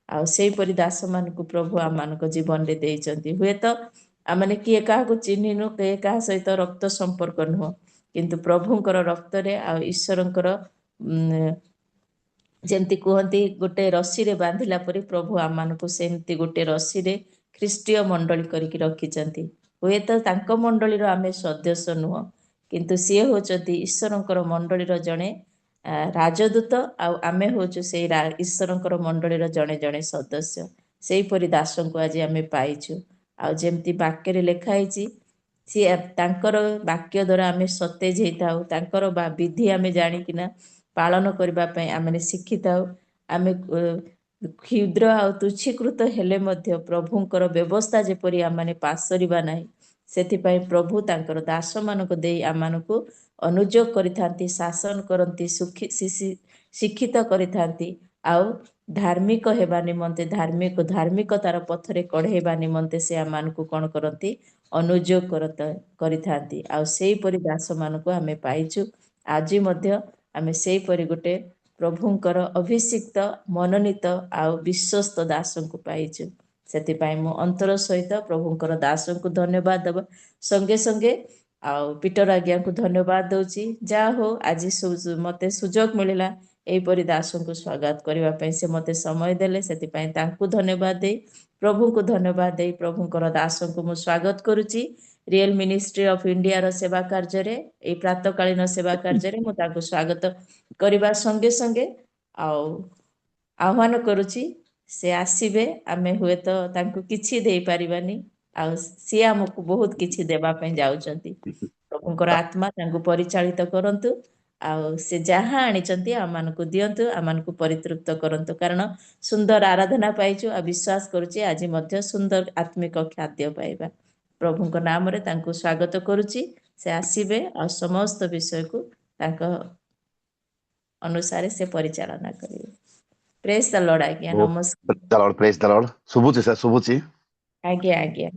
ଆଉ ସେହିପରି ଦାସମାନଙ୍କୁ ପ୍ରଭୁ ଆମମାନଙ୍କ ଜୀବନରେ ଦେଇଛନ୍ତି। ହୁଏତ ଆମମାନେ କିଏ କାହାକୁ ଚିହ୍ନିନୁ, କିଏ କାହା ସହିତ ରକ୍ତ ସମ୍ପର୍କ ନୁହଁ, କିନ୍ତୁ ପ୍ରଭୁଙ୍କର ରକ୍ତରେ ଆଉ ଈଶ୍ୱରଙ୍କର ଯେମିତି କୁହନ୍ତି ଗୋଟେ ରସିରେ ବାନ୍ଧିଲା ପରି ପ୍ରଭୁ ଆମମାନଙ୍କୁ ସେମିତି ଗୋଟେ ରସିରେ ଖ୍ରୀଷ୍ଟୀୟ ମଣ୍ଡଳୀ କରିକି ରଖିଛନ୍ତି। ହୁଏତ ତାଙ୍କ ମଣ୍ଡଳୀର ଆମେ ସଦସ୍ୟ ନୁହଁ, କିନ୍ତୁ ସିଏ ହେଉଛନ୍ତି ଈଶ୍ୱରଙ୍କର ମଣ୍ଡଳୀର ଜଣେ ରାଜଦୂତ, ଆଉ ଆମେ ହେଉଛୁ ସେଇ ଈଶ୍ୱରଙ୍କର ମଣ୍ଡଳୀର ଜଣେ ଜଣେ ସଦସ୍ୟ। ସେହିପରି ଦାସଙ୍କୁ ଆଜି ଆମେ ପାଇଛୁ। ଆଉ ଯେମିତି ବାକ୍ୟରେ ଲେଖା ହେଇଛି, ସିଏ ତାଙ୍କର ବାକ୍ୟ ଦ୍ୱାରା ଆମେ ସତେଜ ହେଇଥାଉ, ତାଙ୍କର ବିଧି ଆମେ ଜାଣିକିନା ପାଳନ କରିବା ପାଇଁ ଆମେ ଶିଖିଥାଉ। ଆମେ କ୍ଷୁଦ୍ର ଆଉ ତୁଚ୍ଛୀକୃତ ହେଲେ ମଧ୍ୟ ପ୍ରଭୁଙ୍କର ବ୍ୟବସ୍ଥା ଯେପରି ଆମମାନେ ପାସରିବା ନାହିଁ, ସେଥିପାଇଁ ପ୍ରଭୁ ତାଙ୍କର ଦାସମାନଙ୍କୁ ଦେଇ ଆମମାନଙ୍କୁ ଅନୁଯୋଗ କରିଥାନ୍ତି, ଶାସନ କରନ୍ତି, ଶିକ୍ଷିତ କରିଥାନ୍ତି। ଆଉ ଧାର୍ମିକ ହେବା ନିମନ୍ତେ ଧାର୍ମିକତାର ପଥରେ କଢ଼େଇବା ନିମନ୍ତେ ସେ ଆମମାନଙ୍କୁ କ'ଣ କରନ୍ତି, ଅନୁଯୋଗ କରିଥାନ୍ତି। ଆଉ ସେହିପରି ଦାସମାନଙ୍କୁ ଆମେ ପାଇଛୁ। ଆଜି ମଧ୍ୟ ଆମେ ସେହିପରି ଗୋଟେ ପ୍ରଭୁଙ୍କର ଅଭିଷିକ୍ତ ମନୋନୀତ ଆଉ ବିଶ୍ୱସ୍ତ ଦାସଙ୍କୁ ପାଇଛୁ। ସେଥିପାଇଁ ମୁଁ ଅନ୍ତର ସହିତ ପ୍ରଭୁଙ୍କର ଦାସଙ୍କୁ ଧନ୍ୟବାଦ ଦେବା ସଙ୍ଗେ ସଙ୍ଗେ ଆଉ ପିଟର ଆଜ୍ଞାଙ୍କୁ ଧନ୍ୟବାଦ ଦଉଛି। ଯାହା ହଉ ଆଜି ମତେ ସୁଯୋଗ ମିଳିଲା ଏହିପରି ଦାସଙ୍କୁ ସ୍ୱାଗତ କରିବା ପାଇଁ, ସେ ମତେ ସମୟ ଦେଲେ, ସେଥିପାଇଁ ତାଙ୍କୁ ଧନ୍ୟବାଦ ଦେଇ ପ୍ରଭୁଙ୍କୁ ଧନ୍ୟବାଦ ଦେଇ ପ୍ରଭୁଙ୍କର ଦାସଙ୍କୁ ମୁଁ ସ୍ୱାଗତ କରୁଛି ରିଏଲ ମିନିଷ୍ଟ୍ରି ଅଫ ଇଣ୍ଡିଆର ସେବା କାର୍ଯ୍ୟରେ, ଏଇ ପ୍ରାତଃକାଳୀନ ସେବା କାର୍ଯ୍ୟରେ ମୁଁ ତାଙ୍କୁ ସ୍ୱାଗତ କରିବା ସଙ୍ଗେ ସଙ୍ଗେ ଆଉ ଆହ୍ୱାନ କରୁଛି ସେ ଆସିବେ। ଆମେ ହୁଏତ ତାଙ୍କୁ କିଛି ଦେଇପାରିବାନି, ଆଉ ସିଏ ଆମକୁ ବହୁତ କିଛି ଦେବା ପାଇଁ ଯାଉଛନ୍ତି। ପ୍ରଭୁଙ୍କର ଆତ୍ମା ତାଙ୍କୁ ପରିଚାଳିତ କରନ୍ତୁ, ଆଉ ସେ ଯାହା ଆଣିଛନ୍ତି ଆମମାନଙ୍କୁ ଦିଅନ୍ତୁ, ଆମମାନଙ୍କୁ ପରିତୃପ୍ତ କରନ୍ତୁ। କାରଣ ସୁନ୍ଦର ଆରାଧନା ପାଇଛୁ ଆଉ ବିଶ୍ୱାସ କରୁଛି ଆଜି ମଧ୍ୟ ସୁନ୍ଦର ଆତ୍ମିକ ଖାଦ୍ୟ ପାଇବା। ପ୍ରଭୁଙ୍କ ନାମରେ ତାଙ୍କୁ ସ୍ୱାଗତ କରୁଛି। ସେ ଆସିବେ ଆଉ ସମସ୍ତ ବିଷୟକୁ ତାଙ୍କ ଅନୁସାରେ ସେ ପରିଚାଳନା କରିବେ। ପ୍ରେଜ ଦ ଲର୍ଡ ଆଜ୍ଞା, ନମସ୍କାର। ପ୍ରେଜ ଦ ଲର୍ଡ। ଶୁଭୁଛି ସାର୍, ଶୁଭୁଛି? ଆଜ୍ଞା ଆଜ୍ଞା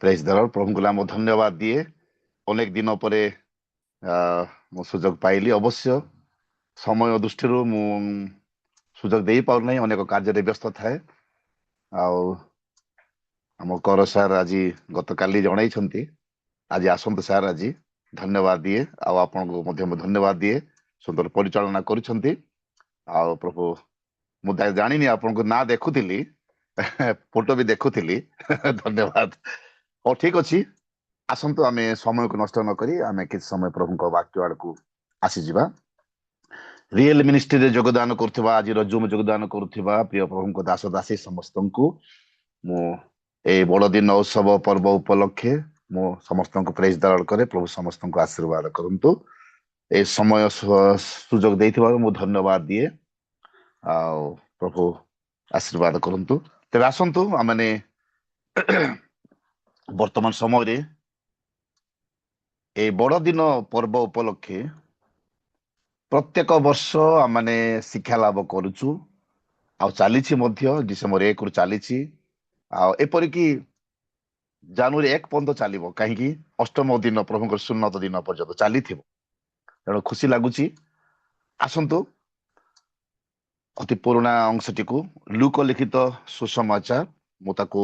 ପ୍ରେଜ ଦ ଲର୍ଡ। ପ୍ରଭୁଙ୍କୁ ନାମ ଧନ୍ୟବାଦ ଦିଏ। ଅନେକ ଦିନ ପରେ ମୁଁ ସୁଯୋଗ ପାଇଲି। ଅବଶ୍ୟ ସମୟ ଦୃଷ୍ଟିରୁ ମୁଁ ସୁଯୋଗ ଦେଇପାରୁନାହିଁ, ଅନେକ କାର୍ଯ୍ୟରେ ବ୍ୟସ୍ତ ଥାଏ। ଆଉ ଆମ କର ସାର୍ ଆଜି ଗତକାଲି ଜଣାଇଛନ୍ତି ଆଜି ଆସନ୍ତୁ ସାର୍, ଆଜି ଧନ୍ୟବାଦ ଦିଏ। ଆଉ ଆପଣଙ୍କୁ ମଧ୍ୟ ମୁଁ ଧନ୍ୟବାଦ ଦିଏ, ସୁନ୍ଦର ପରିଚାଳନା କରୁଛନ୍ତି। ଆଉ ପ୍ରଭୁ, ମୁଁ ଜାଣିନି ଆପଣଙ୍କ ନାଁ ଦେଖୁଥିଲି, ଫଟୋ ବି ଦେଖୁଥିଲି। ଧନ୍ୟବାଦ। ହଉ, ଠିକ ଅଛି, ଆସନ୍ତୁ ଆମେ ସମୟକୁ ନଷ୍ଟ ନ କରି ଆମେ କିଛି ସମୟ ପ୍ରଭୁଙ୍କ ବାକ୍ୟ ଆଡକୁ ଆସିଯିବା। ରିଏଲ ମିନିଷ୍ଟ୍ରିରେ ଯୋଗଦାନ କରୁଥିବା, ଆଜିର ଜୁମ୍ ଯୋଗଦାନ କରୁଥିବା ପ୍ରିୟ ପ୍ରଭୁଙ୍କ ଦାସ ଦାସୀ ସମସ୍ତଙ୍କୁ ମୁଁ ଏଇ ବଡ଼ଦିନ ଉତ୍ସବ ପର୍ବ ଉପଲକ୍ଷେ ମୁଁ ସମସ୍ତଙ୍କୁ ପ୍ରେଜ ଦ ଲର୍ଡ କରେ। ପ୍ରଭୁ ସମସ୍ତଙ୍କୁ ଆଶୀର୍ବାଦ କରନ୍ତୁ। এই ସମୟ ସୁଯୋଗ ଦେଇଥିବାରୁ ମୁଁ ଧନ୍ୟବାଦ ଦିଏ। ଆଉ ପ୍ରଭୁ ଆଶୀର୍ବାଦ କରନ୍ତୁ। ତେବେ ଆସନ୍ତୁ ଆମେ ବର୍ତ୍ତମାନ ସମୟରେ এই ବଡ଼ଦିନ ପର୍ବ ଉପଲକ୍ଷେ ପ୍ରତ୍ୟେକ ବର୍ଷ ଆମେ ଶିକ୍ଷା ଲାଭ କରୁଛୁ, ଆଉ ଚାଲିଛି ମଧ୍ୟ। ଡିସେମ୍ବର 1ରୁ ଚାଲିଛି, ଆଉ ଏପରିକି ଜାନୁଆରୀ 1 ପର୍ଯ୍ୟନ୍ତ ଚାଲିବ। କାହିଁକି? ଅଷ୍ଟମ ଦିନ ପ୍ରଭୁଙ୍କର ସୁନ୍ନତ ଦିନ ପର୍ଯ୍ୟନ୍ତ ଚାଲିଥିବ। ତେଣୁ ଖୁସି ଲାଗୁଛି। ଆସନ୍ତୁ ଅତି ପୁରୁଣା ଅଂଶଟିକୁ, ଲୁକ ଲିଖିତ ସୁସମାଚାର, ମୁଁ ତାକୁ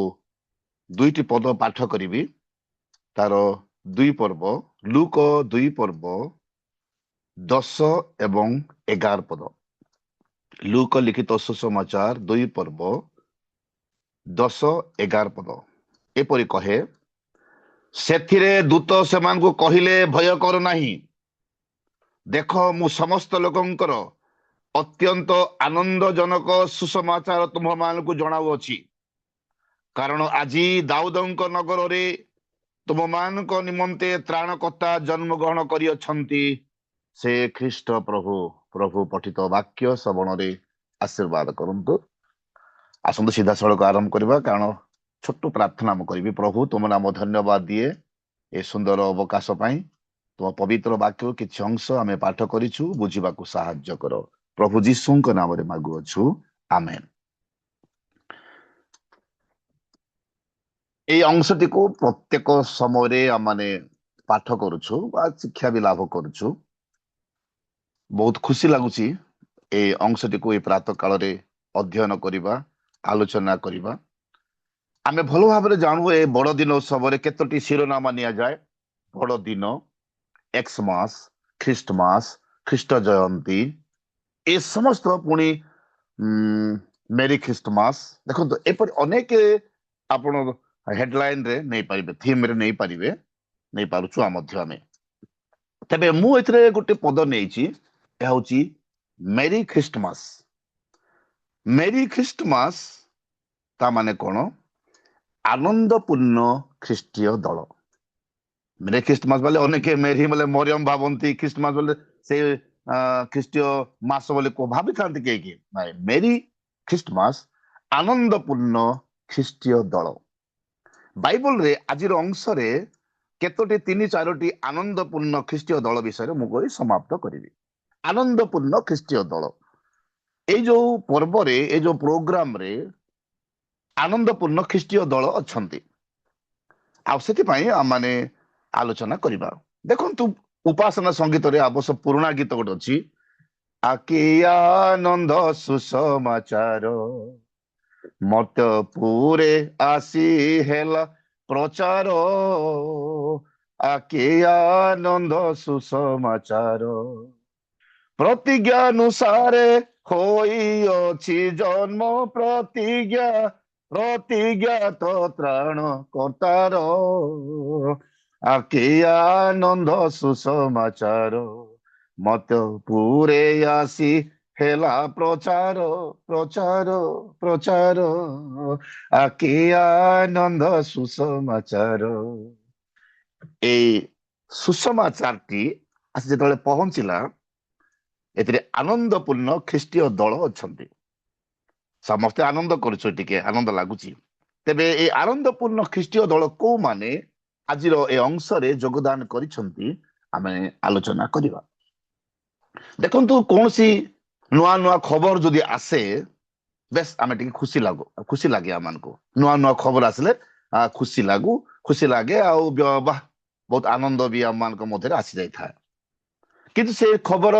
2ଟି ପଦ ପାଠ କରିବି। ତାର 2 ପର୍ବ, ଲୁକ 2 ପର୍ବ 10 ଏବଂ 11 ପଦ। ଲୁକ ଲିଖିତ ସୁସମାଚାର 2 ପର୍ବ 10, 11 ପଦ ଏପରି କହେ, ସେଥିରେ ଦୂତ ସେମାନଙ୍କୁ କହିଲେ, ଭୟ କର ନାହିଁ। ଦେଖ, ମୁଁ ସମସ୍ତ ଲୋକଙ୍କର ଅତ୍ୟନ୍ତ ଆନନ୍ଦଜନକ ସୁସମାଚାର ତୁମମାନଙ୍କୁ ଜଣାଉଅଛି। କାରଣ ଆଜି ଦାଉଦଙ୍କ ନଗରରେ ତୁମମାନଙ୍କ ନିମନ୍ତେ ତ୍ରାଣକର୍ତ୍ତା ଜନ୍ମଗ୍ରହଣ କରିଅଛନ୍ତି, ସେ ଖ୍ରୀଷ୍ଟ ପ୍ରଭୁ। ପ୍ରଭୁ ପଠିତ ବାକ୍ୟ ଶ୍ରବଣରେ ଆଶୀର୍ବାଦ କରନ୍ତୁ। ଆସନ୍ତୁ ସିଧାସଳଖ ଆରମ୍ଭ କରିବା, କାରଣ ଛୋଟ ପ୍ରାର୍ଥନା ମୁଁ କରିବି। ପ୍ରଭୁ, ତୁମ ନାମ ଧନ୍ୟବାଦ ଦିଏ ଏ ସୁନ୍ଦର ଅବକାଶ ପାଇଁ। ତୁମ ପବିତ୍ର ବାକ୍ୟ କିଛି ଅଂଶ ଆମେ ପାଠ କରିଛୁ, ବୁଝିବାକୁ ସାହାଯ୍ୟ କର। ପ୍ରଭୁ ଯୀଶୁଙ୍କ ନାମରେ ମାଗୁଅଛୁ, ଆମେନ୍। এই ଅଂଶଟିକୁ ପ୍ରତ୍ୟେକ ସମୟରେ ଆମେ ପାଠ କରୁଛୁ ବା ଶିକ୍ଷା ବି ଲାଭ କରୁଛୁ। ବହୁତ ଖୁସି ଲାଗୁଛି এই ଅଂଶଟିକୁ এই ପ୍ରାତଃ କାଳରେ ଅଧ୍ୟୟନ କରିବା, ଆଲୋଚନା କରିବା। ଆମେ ଭଲ ଭାବରେ ଜାଣୁ ଏ ବଡ଼ଦିନ ଉତ୍ସବରେ କେତୋଟି ଶିରୋନାମା ନିଆଯାଏ। ବଡ଼ଦିନ, ଏକ୍ସମାସ, ଖ୍ରୀଷ୍ଟମାସ, ଖ୍ରୀଷ୍ଟ ଜୟନ୍ତୀ, ଏ ସମସ୍ତ, ପୁଣି ମେରି ଖ୍ରୀଷ୍ଟମାସ। ଦେଖନ୍ତୁ, ଏପରି ଅନେକ ଆପଣ ହେଡଲାଇନ ରେ ନେଇପାରିବେ, ଥିମ ରେ ନେଇପାରିବେ, ନେଇପାରୁଛୁ ମଧ୍ୟ ଆମେ। ତେବେ ମୁଁ ଏଥିରେ ଗୋଟେ ପଦ ନେଇଛି, ଏହା ହଉଛି ମେରି ଖ୍ରୀଷ୍ଟମାସ। ମେରି ଖ୍ରୀଷ୍ଟମାସ ତା ମାନେ କଣ? ଆନନ୍ଦପୂର୍ଣ୍ଣ ଖ୍ରୀଷ୍ଟୀୟ ଦଳ। ମେରି ଖ୍ରୀଷ୍ଟମାସ ବୋଲେ ଅନେକ ମେରି ବୋଲେ ମରିୟମ ଭାବନ୍ତି, ଖ୍ରୀଷ୍ଟମାସ ବୋଲେ ସେ ଖ୍ରୀଷ୍ଟୀୟ ମାସ ବୋଲି ଭାବିଥାନ୍ତି କେହି। ନାଇଁ, ମେରି ଖ୍ରୀଷ୍ଟମାସ ଆନନ୍ଦପୂର୍ଣ୍ଣ ଖ୍ରୀଷ୍ଟୀୟ ଦଳ। ବାଇବଲରେ ଆଜିର ଅଂଶରେ କେତୋଟି 3-4ଟି ଆନନ୍ଦପୂର୍ଣ୍ଣ ଖ୍ରୀଷ୍ଟୀୟ ଦଳ ବିଷୟରେ ମୁଁ କହି ସମାପ୍ତ କରିବି। ଆନନ୍ଦପୂର୍ଣ୍ଣ ଖ୍ରୀଷ୍ଟୀୟ ଦଳ, ଏଇ ଯୋଉ ପର୍ବରେ, ଏଇ ଯୋଉ ପ୍ରୋଗ୍ରାମରେ ଆନନ୍ଦପୂର୍ଣ୍ଣ ଖ୍ରୀଷ୍ଟୀୟ ଦଳ ଅଛନ୍ତି, ଆଉ ସେଥିପାଇଁ ଆମେ ଆଲୋଚନା କରିବା। ଦେଖନ୍ତୁ, ଉପାସନା ସଙ୍ଗୀତରେ ଅବଶ୍ୟ ପୁରୁଣା ଗୀତ ଗୋଟେ ଅଛି, ଆକି ଆନନ୍ଦ ସୁସମାଚାର ମର୍ତ୍ତ୍ୟପୁରେ ଆସି ହେଲା ପ୍ରଚାର। ଆକି ଆନନ୍ଦ ସୁସମାଚାର ପ୍ରତିଜ୍ଞାନୁସାରେ ହୋଇଅଛି ଜନ୍ମ ପ୍ରତିଜ୍ଞାତ ତ୍ରାଣ କର୍ତ୍ତାର। ଆକି ଆନନ୍ଦ ସୁସମାଚାର ମର୍ତ୍ତ୍ୟପୁରେ ଆସି ହେଲା ପ୍ରଚାର। ଆକି ଆନନ୍ଦ ସୁସମାଚାର। ଏଇ ସୁସମାଚାରଟି ଆସି ଯେତେବେଳେ ପହଞ୍ଚିଲା, ଏଥିରେ ଆନନ୍ଦପୂର୍ଣ୍ଣ ଖ୍ରୀଷ୍ଟୀୟ ଦଳ ଅଛନ୍ତି। ସମସ୍ତେ ଆନନ୍ଦ କରୁଛୁ, ଟିକେ ଆନନ୍ଦ ଲାଗୁଛି। ତେବେ ଏଇ ଆନନ୍ଦପୂର୍ଣ୍ଣ ଖ୍ରୀଷ୍ଟୀୟ ଦଳ କୋଉମାନେ ଆଜିର ଏ ଅଂଶରେ ଯୋଗଦାନ କରିଛନ୍ତି ଆମେ ଆଲୋଚନା କରିବା। ଦେଖନ୍ତୁ, କୌଣସି ନୂଆ ନୂଆ ଖବର ଯଦି ଆସେ, ବେଶ ଆମେ ଟିକେ ଖୁସି ଲାଗେ ଆମମାନଙ୍କୁ। ନୂଆ ନୂଆ ଖବର ଆସିଲେ ଖୁସି ଲାଗେ ଆଉ ବାହ ବହୁତ ଆନନ୍ଦ ବି ଆମମାନଙ୍କ ମଧ୍ୟରେ ଆସି ଯାଇଥାଏ। କିନ୍ତୁ ସେ ଖବର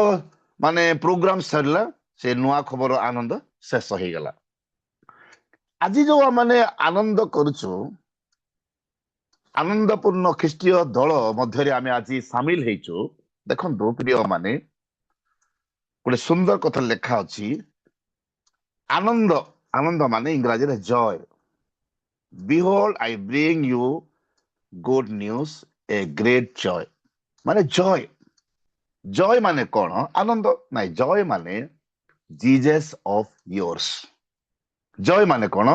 ମାନେ ପ୍ରୋଗ୍ରାମ ସରିଲା, ସେ ନୂଆ ଖବର ଆନନ୍ଦ ଶେଷ ହେଇଗଲା। ଆଜି ଯୋଉ ଆମେ ଆନନ୍ଦ କରୁଛୁ, ଆନନ୍ଦପୂର୍ଣ୍ଣ ଖ୍ରୀଷ୍ଟୀୟ ଦଳ ମଧ୍ୟରେ ଆମେ ଆଜି ସାମିଲ ହେଇଛୁ। ଦେଖନ୍ତୁ ପ୍ରିୟ ମାନେ, ଗୋଟେ ସୁନ୍ଦର କଥା ଲେଖା ଅଛି, ଆନନ୍ଦ ମାନେ ଇଂରାଜୀରେ joy. Behold I bring you good news, a great joy. ମାନେ ଜୟ ମାନେ କଣ? ଆନନ୍ଦ ନାଇଁ, ଜୟ ମାନେ ଜିଜେସ୍ ଅଫ ୟୋର୍ସ। ଜୟ ମାନେ କଣ?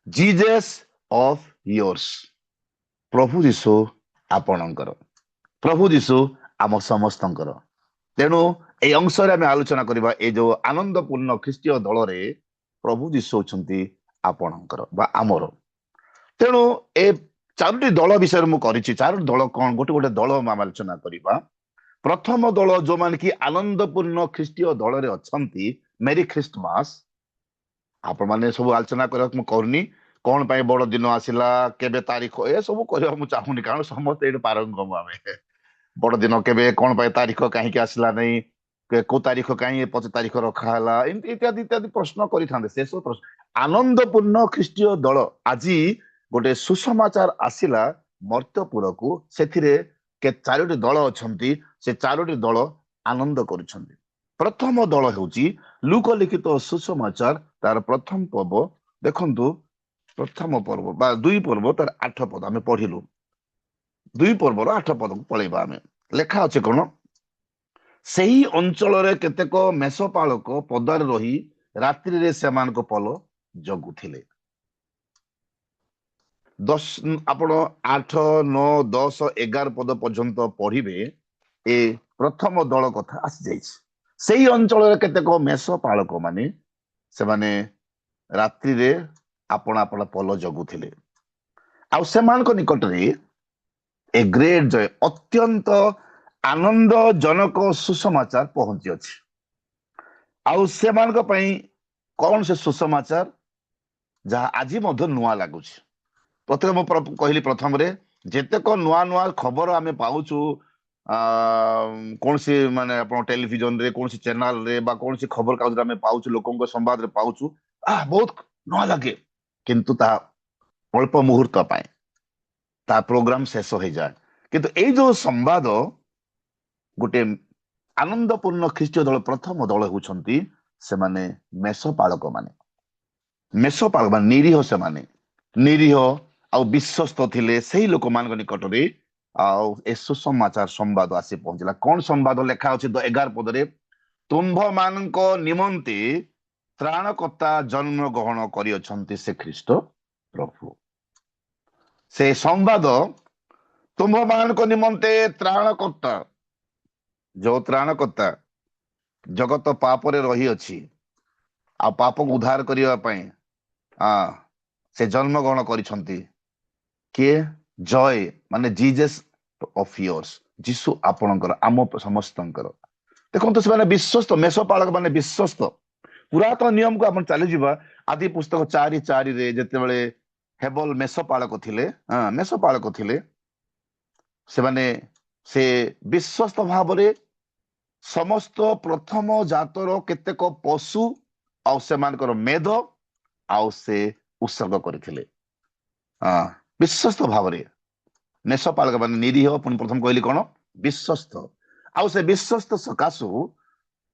ଜିଜେସ୍ ଅଫ ୟୋର୍ସ। ପ୍ରଭୁ ଯୀଶୁ ଆପଣଙ୍କର, ପ୍ରଭୁ ଯୀଶୁ ଆମ ସମସ୍ତଙ୍କର। ତେଣୁ ଏଇ ଅଂଶରେ ଆମେ ଆଲୋଚନା କରିବା, ଏଇ ଯୋଉ ଆନନ୍ଦପୂର୍ଣ୍ଣ ଖ୍ରୀଷ୍ଟୀୟ ଦଳରେ ପ୍ରଭୁ ଯୀଶୁ ହଉଛନ୍ତି ଆପଣଙ୍କର ବା ଆମର। ତେଣୁ ଏ ଚାରୋଟି ଦଳ ବିଷୟରେ ମୁଁ କରିଛି। ଚାରୋଟି ଦଳ କଣ? ଗୋଟେ ଗୋଟେ ଦଳ ଆମେ ଆଲୋଚନା କରିବା। ପ୍ରଥମ ଦଳ ଯୋଉମାନେ କି ଆନନ୍ଦପୂର୍ଣ୍ଣ ଖ୍ରୀଷ୍ଟୀୟ ଦଳରେ ଅଛନ୍ତି, ମେରି ଖ୍ରୀଷ୍ଟମାସ। ଆପଣମାନେ ସବୁ ଆଲୋଚନା କରିବାକୁ ମୁଁ କରୁନି, କଣ ପାଇଁ ବଡ ଦିନ ଆସିଲା, କେବେ ତାରିଖ, ଏସବୁ କରିବାକୁ ମୁଁ ଚାହୁଁନି, କାରଣ ସମସ୍ତେ ଏଇଠି ପାରଙ୍ଗମ। ଆମେ ବଡ ଦିନ କେବେ, କଣ ପାଇଁ ତାରିଖ କାହିଁକି ଆସିଲା ନାହିଁ, କୋଉ ତାରିଖ କାହିଁ 25 ତାରିଖ ରଖା ହେଲା, ଏମିତି ଇତ୍ୟାଦି ଇତ୍ୟାଦି ପ୍ରଶ୍ନ କରିଥାନ୍ତେ। ସେସବୁ ପ୍ରଶ୍ନ। ଆନନ୍ଦପୂର୍ଣ୍ଣ ଖ୍ରୀଷ୍ଟୀୟ ଦଳ, ଆଜି ଗୋଟେ ସୁସମାଚାର ଆସିଲା ମର୍ତ୍ତ୍ୟପୁରକୁ, ସେଥିରେ ଚାରୋଟି ଦଳ ଅଛନ୍ତି। ସେ ଚାରୋଟି ଦଳ ଆନନ୍ଦ କରୁଛନ୍ତି। ପ୍ରଥମ ଦଳ ହେଉଛି ଲୁକ ଲିଖିତ ସୁସମାଚାର, ତାର ପ୍ରଥମ ପର୍ବ। ଦେଖନ୍ତୁ, ପ୍ରଥମ ପର୍ବ ବା 2 ପର୍ବ ତାର 8 ପଦ ଆମେ ପଢିଲୁ। 2 ପର୍ବର 8 ପଦକୁ ପଳେଇବା ଆମେ। ଲେଖା ଅଛି କଣ? ସେହି ଅଞ୍ଚଳରେ କେତେକ ମେଷପାଳକ ପଦାରେ ରହି ରାତ୍ରିରେ ସେମାନଙ୍କ ପଲ ଜଗୁଥିଲେ। ଆପଣ 8, 9, 10, 11 ପଦ ପର୍ଯ୍ୟନ୍ତ ପଢିବେ। ଏ ପ୍ରଥମ ଦଳ କଥା ଆସିଯାଇଛି। ସେଇ ଅଞ୍ଚଳରେ କେତେକ ମେଷପାଳକ ମାନେ, ସେମାନେ ରାତ୍ରିରେ ଆପଣ ପଲ ଜଗୁଥିଲେ। ଆଉ ସେମାନଙ୍କ ନିକଟରେ ଏ ଗ୍ରେଟ ଜୟ, ଅତ୍ୟନ୍ତ ଆନନ୍ଦଜନକ ସୁସମାଚାର ପହଞ୍ଚି ଅଛି। ଆଉ ସେମାନଙ୍କ ପାଇଁ କଣ ସେ ସୁସମାଚାର, ଯାହା ଆଜି ମଧ୍ୟ ନୂଆ ଲାଗୁଛି। ପ୍ରଥମେ ମୁଁ କହିଲି, ପ୍ରଥମରେ ଯେତେକ ନୂଆ ନୂଆ ଖବର ଆମେ ପାଉଛୁ, କୌଣସି ମାନେ ଆପଣ ଟେଲିଭିଜନରେ, କୌଣସି ଚ୍ୟାନେଲରେ ବା କୌଣସି ଖବର କାଗଜରେ ଆମେ ପାଉଛୁ, ଲୋକଙ୍କ ସମ୍ବାଦରେ ପାଉଛୁ, ବହୁତ ନୂଆ ଲାଗେ। କିନ୍ତୁ ତାହା ଅଳ୍ପ ମୁହୂର୍ତ୍ତ ପାଇଁ ତା ପ୍ରୋଗ୍ରାମ ଶେଷ ହେଇଯାଏ। କିନ୍ତୁ ଏଇ ଯୋଉ ସମ୍ବାଦ, ଗୋଟେ ଆନନ୍ଦପୂର୍ଣ୍ଣ ଖ୍ରୀଷ୍ଟୀୟ ଦଳ, ପ୍ରଥମ ଦଳ ହେଉଛନ୍ତି ସେମାନେ ମେଷପାଳକ ମାନେ। ମେଷପାଳକ ମାନେ ନିରୀହ, ସେମାନେ ନିରୀହ ଆଉ ବିଶ୍ୱସ୍ତ ଥିଲେ। ସେଇ ଲୋକମାନଙ୍କ ନିକଟରେ ଆଉ ଏ ସୁସମାଚାର ସମ୍ବାଦ ଆସି ପହଞ୍ଚିଲା। କଣ ସମ୍ବାଦ ଲେଖା ଅଛି 11 ପଦରେ? ତୁମ୍ଭମାନଙ୍କ ନିମନ୍ତେ ତ୍ରାଣକର୍ତ୍ତା ଜନ୍ମ ଗ୍ରହଣ କରିଅଛନ୍ତି, ସେ ଖ୍ରୀଷ୍ଟ ପ୍ରଭୁ। ସେ ସମ୍ବାଦ, ତୁମ୍ଭମାନଙ୍କ ନିମନ୍ତେ ତ୍ରାଣକର୍ତ୍ତା, ଯୋଉ ତ୍ରାଣକର୍ତ୍ତା ଜଗତ ପାପରେ ରହିଅଛି ଆଉ ପାପକୁ ଉଦ୍ଧାର କରିବା ପାଇଁ ସେ ଜନ୍ମ ଗ୍ରହଣ କରିଛନ୍ତି। କିଏ? ଜୟ ମାନେ ଜିଜେସ୍ ଅଫ ୟୋର୍ସ, ଯୀଶୁ ଆପଣଙ୍କର, ଆମ ସମସ୍ତଙ୍କର। ଦେଖନ୍ତୁ, ସେମାନେ ବିଶ୍ୱସ୍ତ, ମେଷପାଳକ ମାନେ ବିଶ୍ୱସ୍ତ। ପୁରାତନ ନିୟମକୁ ଆପଣ ଚାଲିଯିବା, ଆଦି ପୁସ୍ତକ 4:4ରେ ଯେତେବେଳେ ହେବଲ ମେଷପାଳକ ଥିଲେ, ସେମାନେ ସେ ବିଶ୍ୱସ୍ତ ଭାବରେ समस्त प्रथम जातर केतेक पशु आउ सेमानकर मेध आउ से उत्सर्ग करथिले। विश्वस्त भाव में मेषपालक मान निरीह पुणी प्रथम कहली कौन विश्वस्त आउ से विश्वस्त सकाशु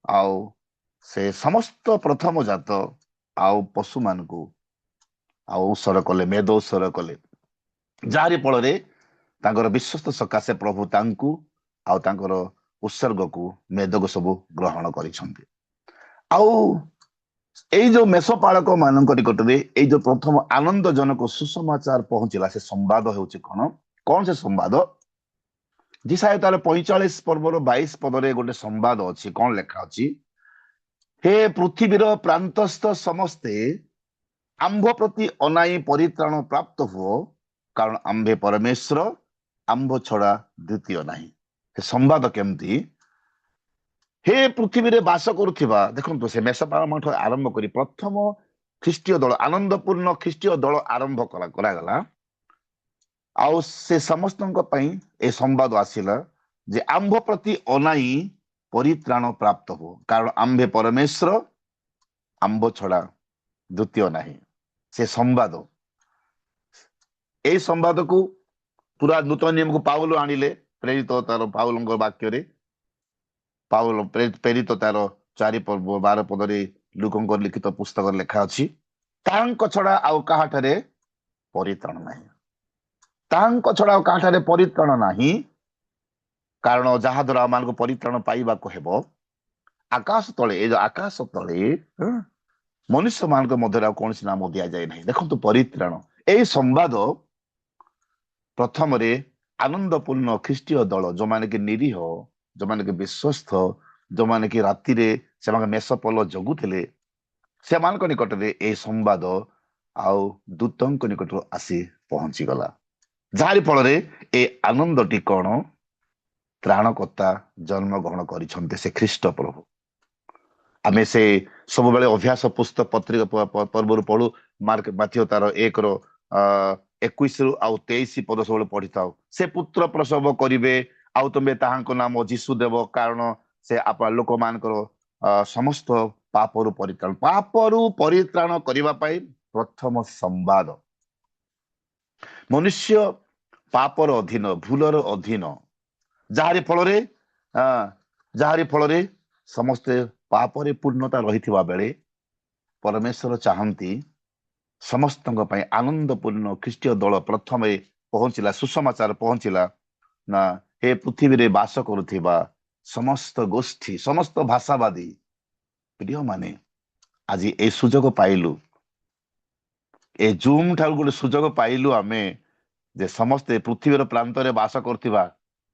आउ से समस्त प्रथम जात आउ पशु मान को आउ उत्सर्ग कले मेद उत्सर्ग कले जारी फल तांकर विश्वस्त सकाशे प्रभु तांकु आउ तांकर उत्सर्ग को मेद को सब ग्रहण करिसंती। आउ एई जो मेषपालक मानक निकटरे एई जो प्रथम आनंदजनक सुसमाचार पहुंचला से संवाद होउची कौन से संवाद जिसाय तार 45 पर्वर 22 पदरे गोटे संवाद अछि कौन लेखा अछि हे पृथ्वीर प्रांतस्थ समस्ते आंभ प्रति अनाई परित्राण प्राप्त हुओ कारण आंभे परमेश्वर आंभ छड़ा द्वितीय नहीं। हे संवाद केमती हे पृथ्वी रे बास करुथिबा देखंतु से मेषपालक आरंभ करी प्रथम ख्रीष्टीय दल आनंदपूर्ण ख्रीष्टीय दल आरंभ करागला आउ से समस्त ए संवाद आसिला जे आंभ प्रति अनाई परित्राण प्राप्त हो कारण आंभे परमेश्वर आंभ छड़ा द्वितीय नहीं। से संवाद ए संवाद को पूरा नूतन नियम को पाउल आनिले प्रेरित तार पाउल वाक्य रे पाउल प्रेरित तार 4 पर्व 12 पदरे लुकंकर लिखित पुस्तक लेखा अछि तांक छड़ा आउ काहाठारे परित्राण नहीं। तांक छड़ा काहाठारे परित्राण नहीं कारण जहा द्वारा मान को परित्राण पाइबा को हेबो आकाश तले ए जो आकाश तले मनुष्य मान को मध्य कौन नाम दिया जाए नहीं। देखो परित्राण ए संवाद प्रथम रे आनंदपूर्ण ख्रीष्टीय दल जो माने कि निरीह जो माने कि विश्वस्त जो माने कि राति रे से मेषपल जगुथिले से मान को निकट रे ए संवाद आउ दूतंक निकट आसी पहुंची गला जारी फल रे ए आनंदटी कौन त्राणकर्ता जन्म ग्रहण करिसंते से ख्रीष्ट प्रभु। आमे से सब बेले अभ्यास पुस्तक पत्रिका पर्व पढ़ू मार्क माथ्य तार 1 रो 21 रु आउ 23 पद सब पढ़ी था से पुत्र प्रसव करिवे आउ तुमे ताहांको नाम जीशु देव कारण से आप लोक मानकर समस्त पापरु परित्राण करिवा पाई प्रथम संवाद मनुष्य पापर अधीन भूलर अधीन जाहारी फल रे समस्ते पापरे पूर्णता रहिथिबा बेले परमेश्वर चाहंती समस्त आनंदपूर्ण ख्रीष्टीय दल प्रथम पहुंचला सुसमाचार पहुंचला ना हे पृथ्वी रे बास करुथिबा समस्त गोष्ठी समस्त भाषावादी प्रिय माने आज ए सुजोग पाइलु ए जूम ठाल गोटे सुजोग पाइलु आमे जे समस्ते पृथ्वी रो प्रांत रे बास करुथिबा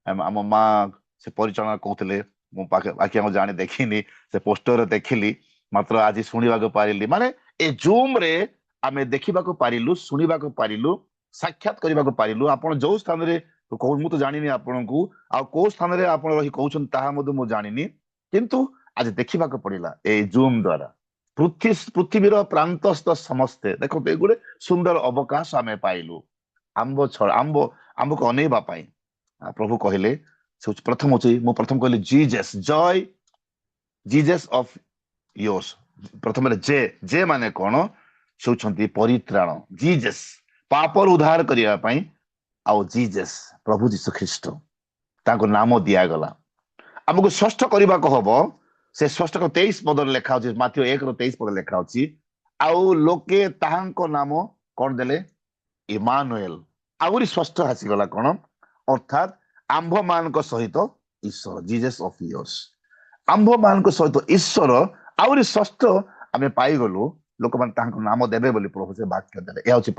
आम माँ से परिचालना कहते मो पाखे जाने देखिनी से पोस्टर देखिली मात्र आज शुणा पारिली माने ए जूम रे आमे देखा पारिलु शुणा पारिलु साक्षात करने को पारिलु आपण जो स्थान रे मु तो जानी आपण को आ को स्थान रे आपण रही कहउछन ताहा मधु मु जानिनी किंतु आज देखा पड़िला ए जूम द्वारा पृथ्वी प्रांतस्थ समस्ते देखो ए गोटे सुंदर अवकाश आमे पाइलु आंब छड़ आंब को अनेबा पाई प्रभु कहले प्रथम प्रथम कहली जीजस जय जीजस ऑफ योर्स प्रथम जे जे माने कौन से परित्राण जीजस पापर उद्धार करने पाई आउ जीजस प्रभु जीशु ख्रीष्ट ताको नाम दिया गला हमको स्पष्ट करने को हम से स्पष्ट 23 पद लेखा होची माथ्यू 1 रो 23 पद लेखा होची आउ लोके ताहांको नाम कौन देले इमानुएल आउरी स्पष्ट हासी गला कौन अर्थात आंभ मान सहित ईश्वर जीजस ऑफ योर्स आंभ मान सहित ईश्वर आउरी स्पष्ट आमे पाइगलु लोक मान ताहांको नाम देबे बोली प्रभु से वाक्य देले ए होची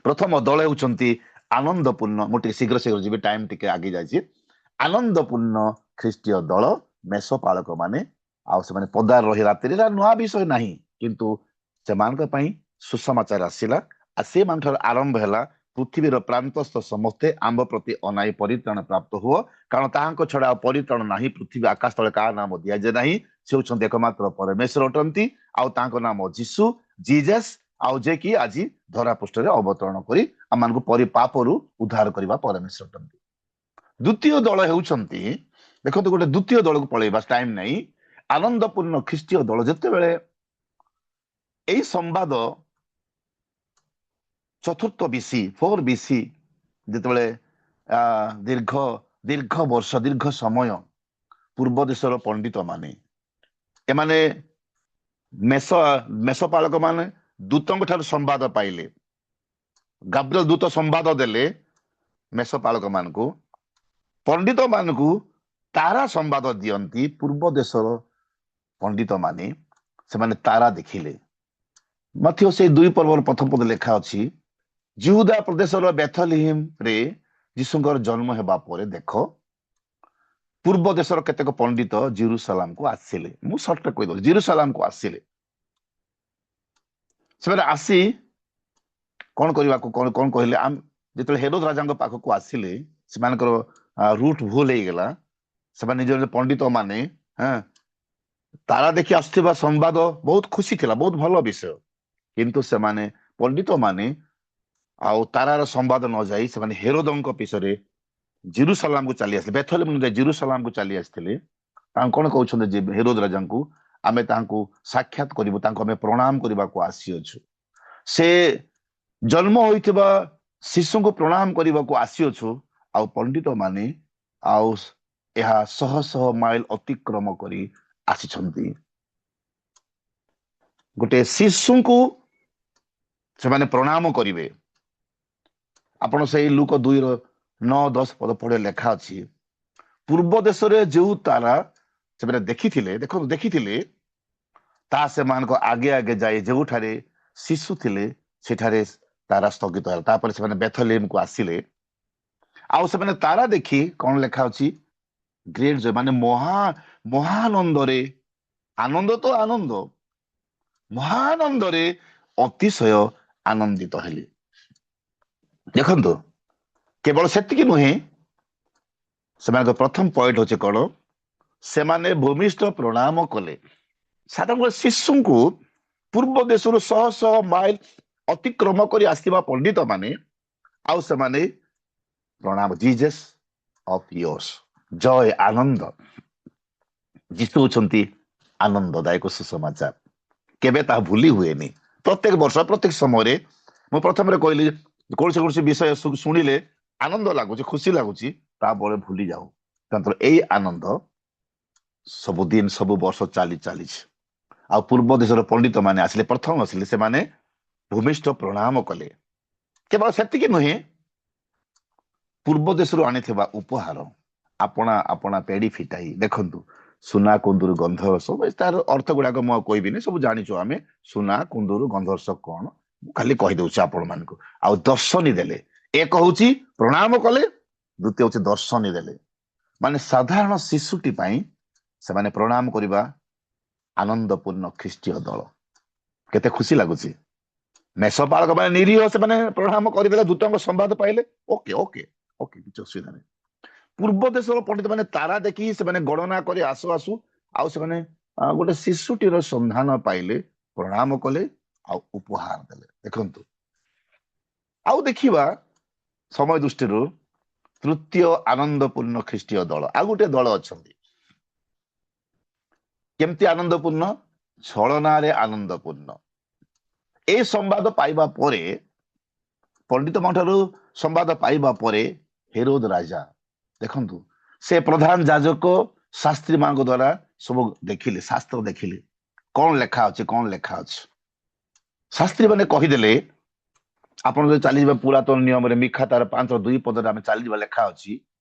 प्रथम दल होउचंती आनंदपूर्ण मोटे शीघ्र शीघ्र जीवे टाइम टिके आगे जाइए आनंदपूर्ण ख्रीष्टीय दल मेषपालक माने आउ से माने पदार रही रात्रि नुआ विषय नहीं किंतु से मान पई सुसमाचार आसिला आ से मान आरंभ हैला पृथ्वी प्रांतस्थ समस्ते आंब प्रति अनाई परित्राण प्राप्त हुआ कारण ताहांको छड़ा परित्राण नहीं पृथ्वी आकाश तले का नाम दिया जे नहीं से होचंती एकमात्र परमेश्वर अटंती आउ ताहांको नाम जीशु जीजस आउ जे कि आज धरा पृष्ठ रे अवतरण करी आमान को पापरु उद्धार करबा परमेश्वर अटंती। द्वितीय दल हेउचंती ଦେଖନ୍ତୁ ଗୋଟେ ଦ୍ୱିତୀୟ ଦଳକୁ ପଳେଇବା, ଟାଇମ ନାହିଁ। ଆନନ୍ଦପୂର୍ଣ୍ଣ ଖ୍ରୀଷ୍ଟୀୟ ଦଳ ଯେତେବେଳେ ଏଇ ସମ୍ବାଦ 4th BC 4 BC ଯେତେବେଳେ ଦୀର୍ଘ ଦୀର୍ଘ ବର୍ଷ ଦୀର୍ଘ ସମୟ ପୂର୍ବ ଦେଶର ପଣ୍ଡିତ ମାନେ ଏମାନେ ମେଷପାଳକ ମାନେ ଦୂତଙ୍କ ଠାରୁ ସମ୍ବାଦ ପାଇଲେ। ଗାବ୍ରିଏଲ ଦୂତ ସମ୍ବାଦ ଦେଲେ ମେଷପାଳକ ମାନଙ୍କୁ, ପଣ୍ଡିତ ମାନଙ୍କୁ ତାରା ସମ୍ବାଦ ଦିଅନ୍ତି। ପୂର୍ବ ଦେଶର ପଣ୍ଡିତ ମାନେ ସେମାନେ ତାରା ଦେଖିଲେ। ମଧ୍ୟ ସେଇ 2 ପର୍ବର ପ୍ରଥମ ପଦ ଲେଖା ଅଛି, ଜିହୁଦା ପ୍ରଦେଶର ବେଥଲେହେମରେ ଯୀଶୁଙ୍କର ଜନ୍ମ ହେବା ପରେ ଦେଖ ପୂର୍ବ ଦେଶର କେତେକ ପଣ୍ଡିତ ଜେରୁସାଲାମକୁ ଆସିଲେ। ମୁଁ ସର୍ଟରେ କହିଦେଉଛି, ଜେରୁସାଲାମକୁ ଆସିଲେ। ସେମାନେ ଆସି କଣ କରିବାକୁ କଣ କହିଲେ, ଯେତେବେଳେ ହେରୋଦ ରାଜାଙ୍କ ପାଖକୁ ଆସିଲେ ସେମାନଙ୍କର ରୁଟ ଭୁଲ ହେଇଗଲା। ସେମାନେ ନିଜ ନିଜ ପଣ୍ଡିତ ମାନେ ତାରା ଦେଖି ଆସୁଥିବା ସମ୍ବାଦ ବହୁତ ଖୁସି ଥିଲା, ବହୁତ ଭଲ ବିଷୟ। କିନ୍ତୁ ସେମାନେ ପଣ୍ଡିତ ମାନେ ଆଉ ତାରାର ସମ୍ବାଦ ନ ଯାଇ ସେମାନେ ହେରୋଦଙ୍କ ପିଛରେ ଜେରୁସାଲାମକୁ ଚାଲି ଆସିଲେ। ବେଥଲେହେମ ଯାଇ ଜେରୁସାଲାମକୁ ଚାଲି ଆସିଥିଲେ। ତାଙ୍କୁ କଣ କହୁଛନ୍ତି ଯେ ହେରୋଦ ରାଜାଙ୍କୁ ଆମେ ତାଙ୍କୁ ସାକ୍ଷାତ କରିବୁ, ତାଙ୍କୁ ଆମେ ପ୍ରଣାମ କରିବାକୁ ଆସିଅଛୁ। ସେ ଜନ୍ମ ହୋଇଥିବା ଶିଶୁଙ୍କୁ ପ୍ରଣାମ କରିବାକୁ ଆସିଅଛୁ। ଆଉ ପଣ୍ଡିତ ମାନେ ଆଉ ଏହା ଶହ ଶହ ମାଇଲ ଅତିକ୍ରମ କରି ଆସିଛନ୍ତି। ଗୋଟେ ଶିଶୁଙ୍କୁ ସେମାନେ ପ୍ରଣାମ କରିବେ। ଆପଣ ସେଇ ଲୁକ 2:9-10 ପଦ ପଢିଲେ ଲେଖା ଅଛି, ପୂର୍ବ ଦେଶରେ ଯେଉଁ ତାରା ସେମାନେ ଦେଖିଥିଲେ, ଦେଖନ୍ତୁ ଦେଖିଥିଲେ, ତାହା ସେମାନଙ୍କ ଆଗେ ଆଗେ ଯାଇ ଯେଉଁଠାରେ ଶିଶୁ ଥିଲେ ସେଠାରେ ତାରା ସ୍ଥଗିତ ହେଲା। ତାପରେ ସେମାନେ ବେଥଲେହେମକୁ ଆସିଲେ। ଆଉ ସେମାନେ ତାରା ଦେଖି କଣ ଲେଖା ଅଛି, ଗ୍ରେଟ୍ ଜୟ, ମାନେ ମହାନନ୍ଦରେ, ଆନନ୍ଦ ତ ଆନନ୍ଦ, ମହାନନ୍ଦରେ ଅତିଶୟ ଆନନ୍ଦିତ ହେଲେ। ଦେଖନ୍ତୁ କେବଳ ସେତିକି ନୁହେଁ, ସେମାନଙ୍କ ପ୍ରଥମ ପଏଣ୍ଟ ହଉଛି କଣ, ସେମାନେ ଭୂମିଷ୍ଠ ପ୍ରଣାମ କଲେ। ସାଧାରଣ ଶିଶୁଙ୍କୁ ପୂର୍ବ ଦେଶରୁ ଶହ ଶହ ମାଇଲ ଅତିକ୍ରମ କରି ଆସିଥିବା ପଣ୍ଡିତ ମାନେ ଆଉ ସେମାନେ ପ୍ରଣାମ, ଜିଜସ୍ ଅଫ ୟୋର୍ସ, ଜୟ, ଆନନ୍ଦ। ଯୀଶୁ ହଉଛନ୍ତି ଆନନ୍ଦଦାୟକ ସୁସମାଚାର, କେବେ ତାହା ଭୁଲି ହୁଏନି। ପ୍ରତ୍ୟେକ ବର୍ଷ ପ୍ରତ୍ୟେକ ସମୟରେ ମୁଁ ପ୍ରଥମରେ କହିଲି, କୌଣସି କୌଣସି ବିଷୟ ଶୁଣିଲେ ଆନନ୍ଦ ଲାଗୁଛି, ଖୁସି ଲାଗୁଛି, ତାପରେ ଭୁଲି ଯାଉ। କିନ୍ତୁ ଏଇ ଆନନ୍ଦ ସବୁଦିନ ସବୁ ବର୍ଷ ଚାଲିଛି। ଆଉ ପୂର୍ବ ଦେଶର ପଣ୍ଡିତ ମାନେ ଆସିଲେ, ପ୍ରଥମ ଆସିଲେ, ସେମାନେ ଭୂମିଷ୍ଠ ପ୍ରଣାମ କଲେ। କେବଳ ସେତିକି ନୁହେଁ, ପୂର୍ବ ଦେଶରୁ ଆଣିଥିବା ଉପହାର ଆପଣା ପେଡି ଫିଟାଇ, ଦେଖନ୍ତୁ ସୁନା କୁନ୍ଦୁରୁ ଗନ୍ଧରସ, ତାର ଅର୍ଥ ଗୁଡାକ ମୁଁ ଆଉ କହିବିନି, ସବୁ ଜାଣିଛୁ ଆମେ। ସୁନା କୁନ୍ଦୁରୁ ଗନ୍ଧରସ କଣ, ମୁଁ ଖାଲି କହିଦଉଛି ଆପଣ ମାନଙ୍କୁ। ଆଉ ଦର୍ଶନୀ ଦେଲେ। ଏକ ହଉଛି ପ୍ରଣାମ କଲେ, ଦ୍ୱିତୀୟ ହଉଛି ଦର୍ଶନୀ ଦେଲେ। ମାନେ ସାଧାରଣ ଶିଶୁଟି ପାଇଁ ସେମାନେ ପ୍ରଣାମ କରିବା ଆନନ୍ଦପୂର୍ଣ୍ଣ ଖ୍ରୀଷ୍ଟୀୟ ଦଳ। କେତେ ଖୁସି ଲାଗୁଛି। ମେଷପାଳକ ମାନେ ନିରୀହ, ସେମାନେ ପ୍ରଣାମ କରିଦେଲେ, ଦୂତଙ୍କ ସମ୍ବାଦ ପାଇଲେ, ଓକେ ଓକେ ଓକେ, କିଛି ଅସୁବିଧା ନାହିଁ। ପୂର୍ବ ଦେଶର ପଣ୍ଡିତ ମାନେ ତାରା ଦେଖି ସେମାନେ ଗଣନା କରି ଆସୁ ଆସୁ ଆଉ ସେମାନେ ଗୋଟେ ଶିଶୁଟିର ସନ୍ଧାନ ପାଇଲେ, ପ୍ରଣାମ କଲେ ଆଉ ଉପହାର ଦେଲେ। ଦେଖନ୍ତୁ, ଆଉ ଦେଖିବା ସମୟ ଦୃଷ୍ଟିରୁ ତୃତୀୟ ଆନନ୍ଦପୂର୍ଣ୍ଣ ଖ୍ରୀଷ୍ଟୀୟ ଦଳ। ଆଉ ଗୋଟେ ଦଳ ଅଛନ୍ତି, କେମିତି ଆନନ୍ଦପୂର୍ଣ୍ଣ, ଛଳନାରେ ଆନନ୍ଦପୂର୍ଣ୍ଣ। এই ସମ୍ବାଦ ପାଇବା ପରେ, ପଣ୍ଡିତ ଠାରୁ ସମ୍ବାଦ ପାଇବା ପରେ ହେରୋଦ ରାଜା, ଦେଖନ୍ତୁ ସେ ପ୍ରଧାନ ଯାଜକ ଶାସ୍ତ୍ରୀ ମାନଙ୍କ ଦ୍ଵାରା ସବୁ ଦେଖିଲେ, ଶାସ୍ତ୍ର ଦେଖିଲେ କଣ ଲେଖା ଅଛି, କଣ ଲେଖା ଅଛି। ଶାସ୍ତ୍ରୀ ମାନେ କହିଦେଲେ, ଆପଣ ଯଦି ଚାଲିଯିବା ପୁରାତନ ନିୟମରେ ମିଖା ତାର 5:2 ପଦରେ ଆମେ ଚାଲିଯିବା, ଲେଖା ଅଛି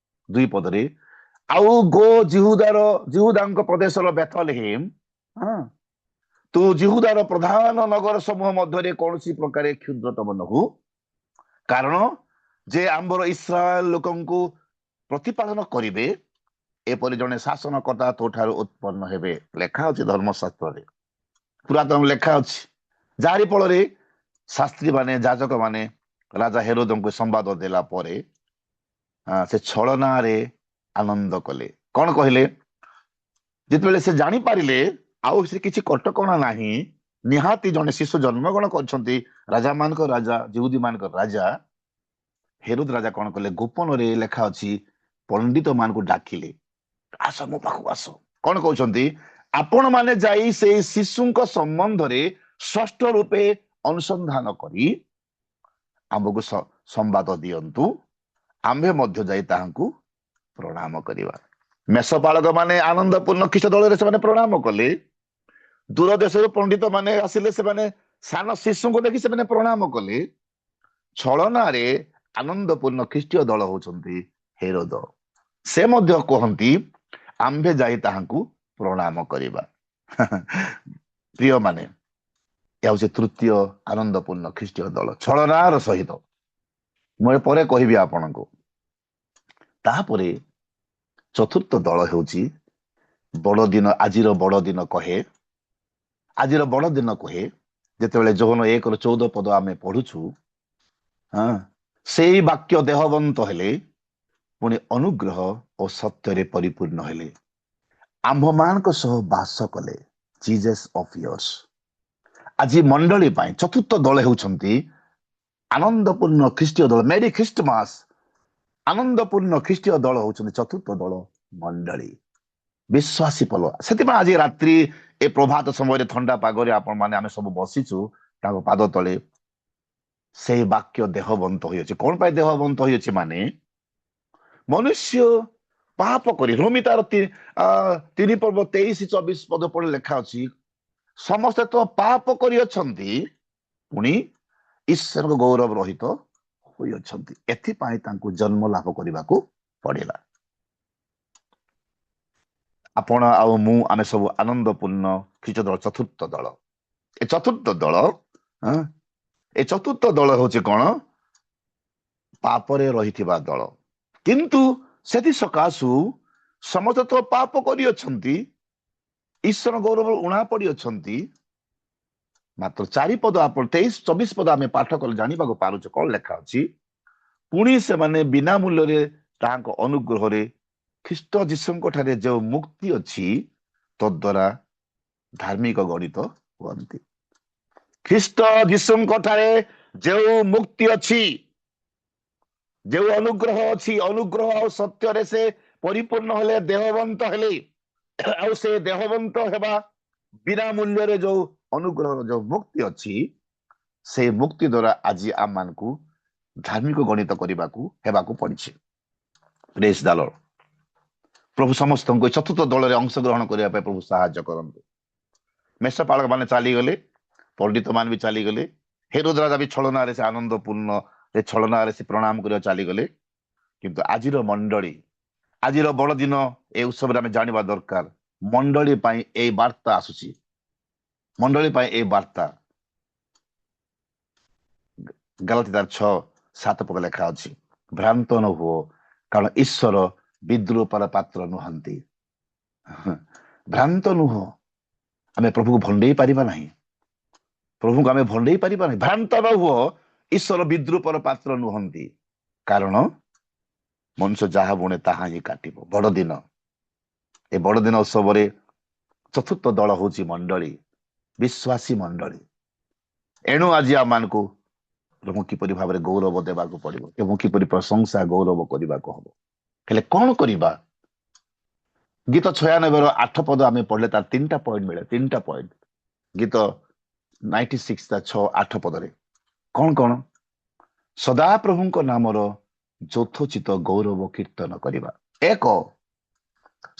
2 ପଦରେ, ଆଉ ଗୋ ଜିହୁଦାଙ୍କ ପ୍ରଦେଶର ବେଥଲେହେମ, ତୁ ଜିହୁଦାର ପ୍ରଧାନ ନଗର ସମୂହ ମଧ୍ୟରେ କୌଣସି ପ୍ରକାର କ୍ଷୁଦ୍ରତମ ନହୁ, କାରଣ ଯେ ଆମ୍ଭର ଇସ୍ରାଏଲ ଲୋକଙ୍କୁ ପ୍ରତିପାଳନ କରିବେ, ଏପରି ଜଣେ ଶାସନକର୍ତ୍ତା ତୋ ଠାରୁ ଉତ୍ପନ୍ନ ହେବେ। ଲେଖା ଅଛି ଧର୍ମଶାସ୍ତ୍ରରେ, ପୁରାତନ ଲେଖା ଅଛି। ଯାହାରି ଫଳରେ ଶାସ୍ତ୍ରୀ ମାନେ, ଯାଜକ ମାନେ ରାଜା ହେରୋଦଙ୍କୁ ସମ୍ବାଦ ଦେଲା ପରେ ସେ ଛଳନାରେ ଆନନ୍ଦ କଲେ। କଣ କହିଲେ, ଯେତେବେଳେ ସେ ଜାଣିପାରିଲେ ଆଉ ସେ କିଛି କଟକଣା ନାହିଁ, ନିହାତି ଜଣେ ଶିଶୁ ଜନ୍ମଗ୍ରହଣ କରିଛନ୍ତି, ରାଜା ମାନଙ୍କ ରାଜା, ଜିହୁଦୀ ମାନଙ୍କ ରାଜା, ହେରୋଦ ରାଜା କଣ କଲେ, ଗୋପନରେ ଲେଖା ଅଛି ପଣ୍ଡିତ ମାନଙ୍କୁ ଡାକିଲେ। ଆସ ମୋ ପାଖକୁ ଆସ। କଣ କହୁଛନ୍ତି? ଆପଣ ମାନେ ଯାଇ ସେଇ ଶିଶୁଙ୍କ ସମ୍ବନ୍ଧରେ ସ୍ପଷ୍ଟ ରୂପେ ଅନୁସନ୍ଧାନ କରି ଆମକୁ ସମ୍ବାଦ ଦିଅନ୍ତୁ, ଆମ୍ଭେ ମଧ୍ୟ ଯାଇ ତାହାଙ୍କୁ ପ୍ରଣାମ କରିବା। ମେଷପାଳକ ମାନେ ଆନନ୍ଦପୂର୍ଣ୍ଣ ଖ୍ରୀଷ୍ଟ ଦଳରେ ସେମାନେ ପ୍ରଣାମ କଲେ। ଦୂର ଦେଶରୁ ପଣ୍ଡିତ ମାନେ ଆସିଲେ, ସେମାନେ ସାନ ଶିଶୁଙ୍କୁ ଦେଖି ସେମାନେ ପ୍ରଣାମ କଲେ। ଛଳନାରେ ଆନନ୍ଦପୂର୍ଣ୍ଣ ଖ୍ରୀଷ୍ଟୀୟ ଦଳ ହଉଛନ୍ତି ହେରୋଦ। ସେ ମଧ୍ୟ କୁହନ୍ତି ଆମ୍ଭେ ଯାଇ ତାହାଙ୍କୁ ପ୍ରଣାମ କରିବା। ପ୍ରିୟ ମାନେ, ଏହା ହଉଛି ତୃତୀୟ ଆନନ୍ଦପୂର୍ଣ୍ଣ ଖ୍ରୀଷ୍ଟୀୟ ଦଳ ଛଳନାର ସହିତ। ମୁଁ ଏ ପରେ କହିବି ଆପଣଙ୍କୁ। ତାପରେ ଚତୁର୍ଥ ଦଳ ହେଉଛି ବଡ଼ଦିନ। ଆଜିର ବଡ଼ଦିନ କହେ, ଆଜିର ବଡ଼ଦିନ କହେ ଯେତେବେଳେ ଯୋହନ 1:14 ଆମେ ପଢୁଛୁ, ହଁ, ସେଇ ବାକ୍ୟ ଦେହବନ୍ତ ହେଲେ, ପୁଣି ଅନୁଗ୍ରହ ଓ ସତ୍ୟରେ ପରିପୂର୍ଣ୍ଣ ହେଲେ, ଆମ୍ଭମାନଙ୍କ ସହ ବାସ କଲେ। ଜିଜସ୍ ଅଫ୍ ୟର୍ସ। ଆଜି ମଣ୍ଡଳୀ ପାଇଁ ଚତୁର୍ଥ ଦଳ ହେଉଛନ୍ତି ଆନନ୍ଦପୂର୍ଣ୍ଣ ଖ୍ରୀଷ୍ଟୀୟ ଦଳ। ମେରି ଖ୍ରୀଷ୍ଟମାସ। ଆନନ୍ଦପୂର୍ଣ୍ଣ ଖ୍ରୀଷ୍ଟୀୟ ଦଳ ହଉଛନ୍ତି ଚତୁର୍ଥ ଦଳ ମଣ୍ଡଳୀ, ବିଶ୍ୱାସୀ ପଲ। ସେଥିପାଇଁ ଆଜି ରାତ୍ରି ଏ ପ୍ରଭାତ ସମୟରେ ଥଣ୍ଡା ପାଗରେ ଆପଣ ମାନେ ଆମେ ସବୁ ବସିଛୁ ତାଙ୍କ ପାଦ ତଳେ। ସେଇ ବାକ୍ୟ ଦେହବନ୍ତ ହୋଇଅଛି। କଣ ପାଇଁ ଦେହବନ୍ତ ହୋଇଅଛି? ମାନେ ମନୁଷ୍ୟ ପାପ କରି, ରୋମୀ ତାର 3:23-24 ପଢ଼ିଲେ ଲେଖା ଅଛି, ସମସ୍ତେ ତ ପାପ କରିଅଛନ୍ତି, ପୁଣି ଈଶ୍ୱରଙ୍କ ଗୌରବ ରହିତ ହୋଇଅଛନ୍ତି। ଏଥିପାଇଁ ତାଙ୍କୁ ଜନ୍ମ ଲାଭ କରିବାକୁ ପଡିଲା। ଆପଣ ଆଉ ମୁଁ, ଆମେ ସବୁ ଆନନ୍ଦପୂର୍ଣ୍ଣ ଖ୍ରୀଷ୍ଟ ଦଳ ଚତୁର୍ଥ ଦଳ। ଏ ଚତୁର୍ଥ ଦଳ, ଏ ଚତୁର୍ଥ ଦଳ ହଉଛି କଣ? ପାପରେ ରହିଥିବା ଦଳ। କିନ୍ତୁ ସେଥି ସକାଶୁ ସମସ୍ତେ ତ ପାପ କରିଅଛନ୍ତି, ଈଶ୍ୱର ଗୌରବ ଉଣା ପଡିଅଛନ୍ତି। ମାତ୍ର 4 ଆପଣ 23-24 ଆମେ ପାଠ କଲେ ଜାଣିବାକୁ ପାରୁଛୁ କଣ ଲେଖା ଅଛି। ପୁଣି ସେମାନେ ବିନା ମୂଲ୍ୟରେ ତାହାଙ୍କ ଅନୁଗ୍ରହରେ ଖ୍ରୀଷ୍ଟ ଯୀଶୁଙ୍କ ଠାରେ ଯେଉଁ ମୁକ୍ତି ଅଛି, ତଦ୍ୱାରା ଧାର୍ମିକ ଗଣିତ ହୁଅନ୍ତି। ଖ୍ରୀଷ୍ଟ ଯୀଶୁଙ୍କ ଠାରେ ଯେଉଁ ମୁକ୍ତି ଅଛି, ଯେଉଁ ଅନୁଗ୍ରହ ଅଛି, ଅନୁଗ୍ରହ ଆଉ ସତ୍ୟରେ ସେ ପରିପୂର୍ଣ୍ଣ ହେଲେ, ଦେହବନ୍ତ ହେଲେ। ଆଉ ସେ ଦେହବନ୍ତ ହେବା ବିନା ମୂଲ୍ୟରେ ଯୋଉ ଅନୁଗ୍ରହର ଯୋଉ ମୁକ୍ତି ଅଛି, ସେଇ ମୁକ୍ତି ଦ୍ୱାରା ଆଜି ଆମମାନଙ୍କୁ ଧାର୍ମିକ ଗଣିତ ହେବାକୁ ପଡିଛି। ପ୍ରେଜ୍ ଦ ଲର୍ଡ। ପ୍ରଭୁ ସମସ୍ତଙ୍କୁ ଚତୁର୍ଥ ଦଳରେ ଅଂଶଗ୍ରହଣ କରିବା ପାଇଁ ପ୍ରଭୁ ସାହାଯ୍ୟ କରନ୍ତୁ। ମେଷପାଳକ ମାନେ ଚାଲିଗଲେ, ପଣ୍ଡିତ ମାନେ ବି ଚାଲିଗଲେ, ହେରୋଦ ରାଜା ବି ଛଳନାରେ ସେ ଆନନ୍ଦପୂର୍ଣ୍ଣ ଛଳନାରେ ସେ ପ୍ରଣାମ କରିବା ଚାଲିଗଲେ। କିନ୍ତୁ ଆଜିର ମଣ୍ଡଳୀ, ଆଜିର ବଡ଼ଦିନ, ଏ ଉତ୍ସବରେ ଆମେ ଜାଣିବା ଦରକାର ମଣ୍ଡଳୀ ପାଇଁ ଏଇ ବାର୍ତ୍ତା ଆସୁଛି। ମଣ୍ଡଳୀ ପାଇଁ ଏଇ ବାର୍ତ୍ତା ଗଲାତିଆ 6:7 ଲେଖା ଅଛି, ଭ୍ରାନ୍ତ ନ ହୁଅ, କାରଣ ଈଶ୍ୱର ବିଦ୍ରୂପର ପାତ୍ର ନୁହନ୍ତି। ଭ୍ରାନ୍ତ ନୁହଁ। ଆମେ ପ୍ରଭୁକୁ ଭଣ୍ଡେଇ ପାରିବା ନାହିଁ। ପ୍ରଭୁଙ୍କୁ ଆମେ ଭଣ୍ଡେଇ ପାରିବା ନାହିଁ। ଭ୍ରାନ୍ତ ନ ହୁଅ, ଈଶ୍ୱର ବିଦ୍ରୂପର ପାତ୍ର ନୁହନ୍ତି। କାରଣ ମନୁଷ୍ୟ ଯାହା ବୁଣେ ତାହା ହିଁ କାଟିବ। ବଡ଼ଦିନ, ଏ ବଡ଼ଦିନ ଉତ୍ସବରେ ଚତୁର୍ଥ ଦଳ ହଉଛି ମଣ୍ଡଳୀ, ବିଶ୍ୱାସୀ ମଣ୍ଡଳୀ। ଏଣୁ ଆଜି ଆମମାନଙ୍କୁ ପ୍ରଭୁ କିପରି ଭାବରେ ଗୌରବ ଦେବାକୁ ପଡିବ ଏବଂ କିପରି ପ୍ରଶଂସା ଗୌରବ କରିବାକୁ ହବ। ହେଲେ କଣ କରିବା? ଗୀତ 96:8 ଆମେ ପଢିଲେ ତାର 3ଟା ପଏଣ୍ଟ ମିଳେ। 3ଟା ପଏଣ୍ଟ ଗୀତ 96 ତା 6-8 କଣ କଣ? ସଦାପ୍ରଭୁଙ୍କ ନାମର ଯଥୋଚିତ ଗୌରବ କୀର୍ତ୍ତନ କରିବା। 1,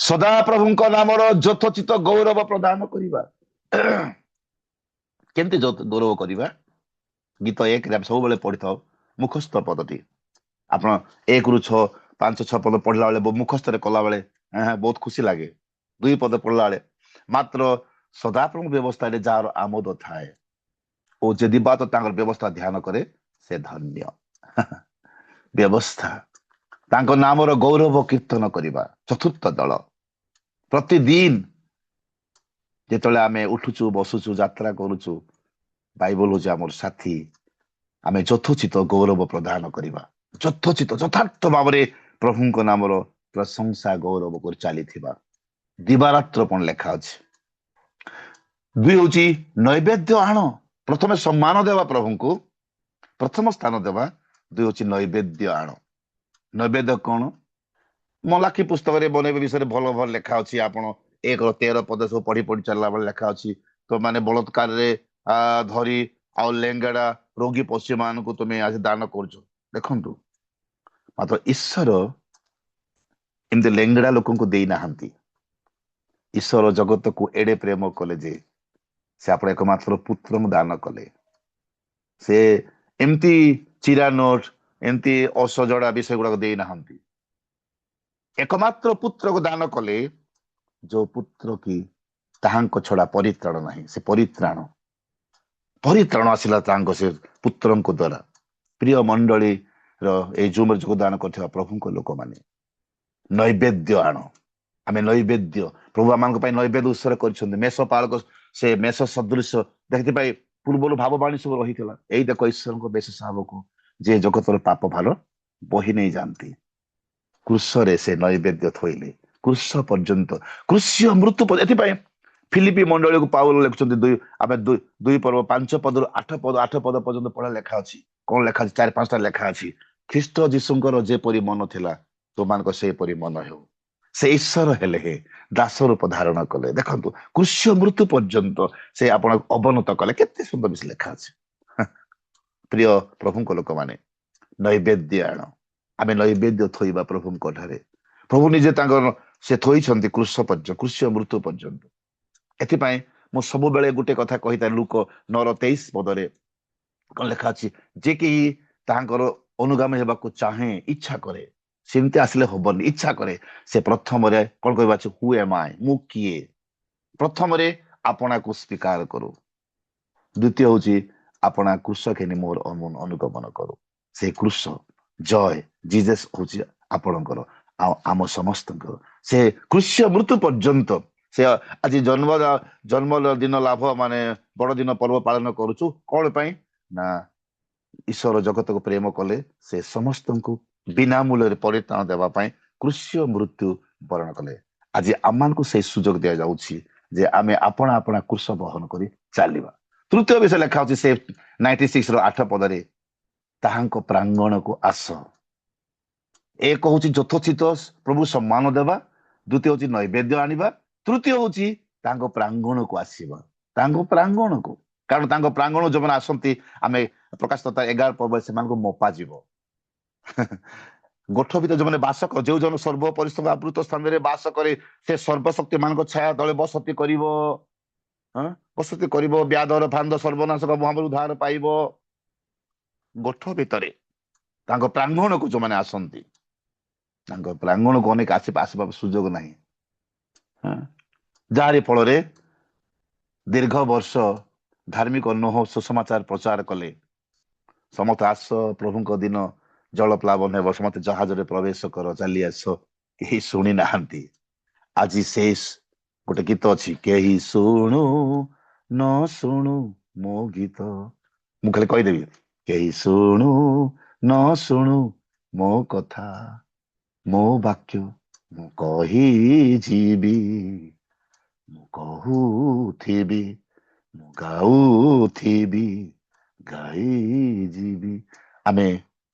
ସଦାପ୍ରଭୁଙ୍କ ନାମର ଯଥୋଚିତ ଗୌରବ ପ୍ରଦାନ କରିବା। କେମିତି ଗୌରବ କରିବା? ଗୀତ 1ରେ ଆମେ ସବୁବେଳେ ପଢିଥାଉ ମୁଖସ୍ଥ ପଦଟି। ଆପଣ 1-6, 5-6 ପଦ ପଢିଲା ବେଳେ, ମୁଖସ୍ଥରେ କଲା ବେଳେ ବହୁତ ଖୁସି ଲାଗେ। 2 ପଦ ପଢିଲା ବେଳେ ମାତ୍ର ସଦାପ୍ରଭୁଙ୍କ ବ୍ୟବସ୍ଥାରେ ଯାହାର ଆମୋଦ ଥାଏ ଓ ଯଦି ବା ତ ତାଙ୍କର ବ୍ୟବସ୍ଥା ଧ୍ୟାନ କରେ, ସେ ଧନ୍ୟ। ବ୍ୟବସ୍ଥା, ତାଙ୍କ ନାମର ଗୌରବ କୀର୍ତ୍ତନ କରିବା। ଚତୁର୍ଥ ଦଳ ପ୍ରତିଦିନ ଯେତେବେଳେ ଆମେ ଉଠୁଛୁ, ବସୁଛୁ, ଯାତ୍ରା କରୁଛୁ, ବାଇବଲ ହଉଛି ଆମର ସାଥୀ। ଆମେ ଯଥୋଚିତ ଗୌରବ ପ୍ରଦାନ କରିବା। ଯଥୋଚିତ, ଯଥାର୍ଥ ଭାବରେ ପ୍ରଭୁଙ୍କ ନାମର ପ୍ରଶଂସା ଗୌରବ କରି ଚାଲିଥିବା। ଦିବାରାତ୍ର କଣ ଲେଖା ଅଛି? 2 ହଉଛି ନୈବେଦ୍ୟ ଆଣ। ପ୍ରଥମେ ସମ୍ମାନ ଦେବା ପ୍ରଭୁଙ୍କୁ, ପ୍ରଥମ ସ୍ଥାନ ଦେବା। 2 ହଉଛି ନୈବେଦ୍ୟ ଆଣ। ନୈବେଦ୍ୟ କଣ? ମଲାଖି ପୁସ୍ତକରେ ବନେଇବା ବିଷୟରେ ଭଲ ଭଲ ଲେଖା ଅଛି। ଆପଣ 1-13 ସବୁ ପଢି ପଢି ଚାଲିଲା ବେଳେ ଲେଖା ଅଛି। ତ ମାନେ ବଳତ୍କାରରେ ଧରି ଆଉ ଲେଙ୍ଗେଡା ରୋଗୀ ପଶୁ ମାନଙ୍କୁ ତୁମେ ଆଜି ଦାନ କରୁଛ। ଦେଖନ୍ତୁ, ମାତ୍ର ଈଶ୍ୱର ଏମିତି ଲେଙ୍ଗେଡା ଲୋକଙ୍କୁ ଦେଇନାହାନ୍ତି। ଈଶ୍ୱର ଜଗତକୁ ଏଡେ ପ୍ରେମ କଲେ ଯେ ସେ ଆପଣ ଏକମାତ୍ର ପୁତ୍ରଙ୍କୁ ଦାନ କଲେ। ସେ ଏମିତି ଚିରା ନୋଟ, ଏମିତି ଅସଜଡା ବିଷୟ ଗୁଡାକ ଦେଇନାହାନ୍ତି। ଏକମାତ୍ର ପୁତ୍ରକୁ ଦାନ କଲେ, ଯୋଉ ପୁତ୍ର କି ତାହାଙ୍କ ଛଡା ପରିତ୍ରାଣ ନାହିଁ। ସେ ପରିତ୍ରାଣ ଆସିଲା ତାଙ୍କ ସେ ପୁତ୍ରଙ୍କ ଦ୍ଵାରା। ପ୍ରିୟ ମଣ୍ଡଳୀର ଏଇ ଜୁମରେ ଯୋଗଦାନ କରିଥିବା ପ୍ରଭୁଙ୍କ ଲୋକମାନେ, ନୈବେଦ୍ୟ ଆଣ। ଆମେ ନୈବେଦ୍ୟ, ପ୍ରଭୁ ଆମମାନଙ୍କ ପାଇଁ ନୈବେଦ୍ୟ ଉତ୍ସର୍ଗ କରିଛନ୍ତି। ମେଷ ପାଳକ ସେ ମେଷ ସଦୃଶ ଦେଖିଥିପାଇଁ ପୂର୍ବରୁ ଭାବବାଣୀ ସବୁ ରହିଥିଲା। ଏଇ ଦେଖ ଈଶ୍ୱରଙ୍କ ବେଶ ଶାବକ, ଯେ ଜଗତର ପାପ ଭାର ବହି ନେଇ ଯାଆନ୍ତି। କୃଷରେ ସେ ନୈବେଦ୍ୟ ଥୋଇଲେ କୃଷ ପର୍ଯ୍ୟନ୍ତ, କୃଷ୍ୟ ମୃତ୍ୟୁ ଏଥିପାଇଁ ଫିଲିପି ମଣ୍ଡଳୀକୁ ପାଉଲ ଲେଖୁଛନ୍ତି। ଆମେ 2 ପର୍ବ 5 ପଦରୁ 8 ପଦ ପର୍ଯ୍ୟନ୍ତ ପଢା ଲେଖା ଅଛି। କଣ ଲେଖା ଅଛି? 4-5ଟା ଲେଖା ଅଛି। ଖ୍ରୀଷ୍ଟ ଯୀଶୁଙ୍କର ଯେପରି ମନ ଥିଲା, ତୁମମାନଙ୍କ ସେପରି ମନ ହେଉ। ସେ ଈଶ୍ୱର ହେଲେ ହେ ଦାସ ରୂପ ଧାରଣ କଲେ। ଦେଖନ୍ତୁ, କୃଷ୍ୟ ମୃତ୍ୟୁ ପର୍ଯ୍ୟନ୍ତ ସେ ଆପଣ ଅବନତ କଲେ। କେତେ ସୁନ୍ଦର ବିଷୟ ଲେଖା ଅଛି। ପ୍ରିୟ ପ୍ରଭୁଙ୍କ ଲୋକମାନେ, ନୈବେଦ୍ୟ ଆଣ। ଆମେ ନୈବେଦ୍ୟ ଥୋଇବା ପ୍ରଭୁଙ୍କ ଠାରେ। ପ୍ରଭୁ ନିଜେ ତାଙ୍କର ସେ ଥୋଇଛନ୍ତି କୃଷ୍ୟ ମୃତ୍ୟୁ ପର୍ଯ୍ୟନ୍ତ। ଏଥିପାଇଁ ମୁଁ ସବୁବେଳେ ଗୋଟେ କଥା କହିଥାଏ, ଲୁକ 9:23 କଣ ଲେଖା ଅଛି? ଯେ କି ତାଙ୍କର ଅନୁଗାମୀ ହେବାକୁ ଚାହେଁ, ଇଚ୍ଛା କରେ, ସେମିତି ଆସିଲେ ହବନି। ଇଚ୍ଛା କରେ, ସେ ପ୍ରଥମରେ କଣ କହିବା ଅଛି? ହୁ ଏମ୍ ଆଇ, ମୁଁ କିଏ? ପ୍ରଥମରେ ଆପଣାକୁ ସ୍ୱୀକାର କରୁ। ଦ୍ୱିତୀୟ ହଉଛି ଆପଣା କୃଷ ଘେନି ମୋର ଅନୁଗମନ କରୁ। ସେ କୃଷ ଜୟ ଜିଜସ୍ ହଉଛି ଆପଣଙ୍କର ଆଉ ଆମ ସମସ୍ତଙ୍କର। ସେ କୃଷ୍ୟ ମୃତ୍ୟୁ ପର୍ଯ୍ୟନ୍ତ ସେ ଆଜି ଜନ୍ମ ଦିନ ଲାଭ ମାନେ ବଡଦିନ ପର୍ବ ପାଳନ କରୁଛୁ। କଣ ପାଇଁ ନା ଈଶ୍ୱର ଜଗତକୁ ପ୍ରେମ କଲେ, ସେ ସମସ୍ତଙ୍କୁ ବିନା ମୂଲ୍ୟରେ ପରିତ୍ରାଣ ଦେବା ପାଇଁ କୃଷ୍ୟ ମୃତ୍ୟୁ ବରଣ କଲେ। ଆଜି ଆମମାନଙ୍କୁ ସେଇ ସୁଯୋଗ ଦିଆଯାଉଛି ଯେ ଆମେ ଆପଣା କୃଷ ବହନ କରି ଚାଲିବା। ତୃତୀୟ ବିଷୟ ଲେଖା ହଉଛି ସେ 96-8 ତାହାଙ୍କ ପ୍ରାଙ୍ଗଣକୁ ଆସ। ଏକ ହଉଛି ଯଥୋଚିତ ପ୍ରଭୁ ସମ୍ମାନ ଦେବା, ଦ୍ୱିତୀୟ ହଉଛି ନୈବେଦ୍ୟ ଆଣିବା, ତୃତୀୟ ହଉଛି ତାଙ୍କ ପ୍ରାଙ୍ଗଣକୁ ଆସିବା। ତାଙ୍କ ପ୍ରାଙ୍ଗଣକୁ, କାରଣ ତାଙ୍କ ପ୍ରାଙ୍ଗଣ ଯୋଉମାନେ ଆସନ୍ତି, ଆମେ ପ୍ରକାଶ 11 ସେମାନଙ୍କୁ ମପାଯିବ। ଗୋଠ ଭିତରେ ଯୋଉମାନେ ବାସ କର, ଯୋଉ ଜଣ ସର୍ବ ପରିଶ୍ରମ ଆବୃତ ସ୍ଥାନରେ ବାସ କରେ, ସେ ସର୍ବଶକ୍ତି ମାନଙ୍କ ଛାୟା ତଳେ ବସତି କରିବ। ବସତି କରିବ, ବ୍ୟାଧର ଫାନ୍ଦ ସର୍ବନାଶକ ମହାମରୁ ଧାର ପାଇବ। ଗୋଠ ଭିତରେ ତାଙ୍କ ପ୍ରାଙ୍ଗଣକୁ ଯୋଉମାନେ ଆସନ୍ତି, ତାଙ୍କ ପ୍ରାଙ୍ଗଣକୁ ଅନେକ ଆସିବା ସୁଯୋଗ ନାହିଁ। ଯାହାରି ଫଳରେ ଦୀର୍ଘ ବର୍ଷ ଧାର୍ମିକ ନୋହ ସୁସମାଚାର ପ୍ରଚାର କଲେ, ସମସ୍ତେ ଆସ ପ୍ରଭୁଙ୍କ ଦିନ ଜଳ ପ୍ଲାବନ ହେବ, ସମସ୍ତେ ଜାହାଜରେ ପ୍ରବେଶ କର, ଚାଲି ଆସ, କେହି ଶୁଣି ନାହାନ୍ତି। ଆଜି ସେ ଗୋଟେ ଗୀତ ଅଛି, କେହି ଶୁଣୁ ନ ଶୁଣୁ ମୋ ଗୀତ। ମୁଁ ଖାଲି କହିଦେବି, କେହି ଶୁଣୁ ନ ଶୁଣୁ ମୋ କଥା, ମୋ ବାକ୍ୟ ମୁଁ କହିଯିବି, ମୁଁ କହୁଥିବି, ମୁଁ ଗାଉଥିବି, ଗାଇଯିବି। ଆମେ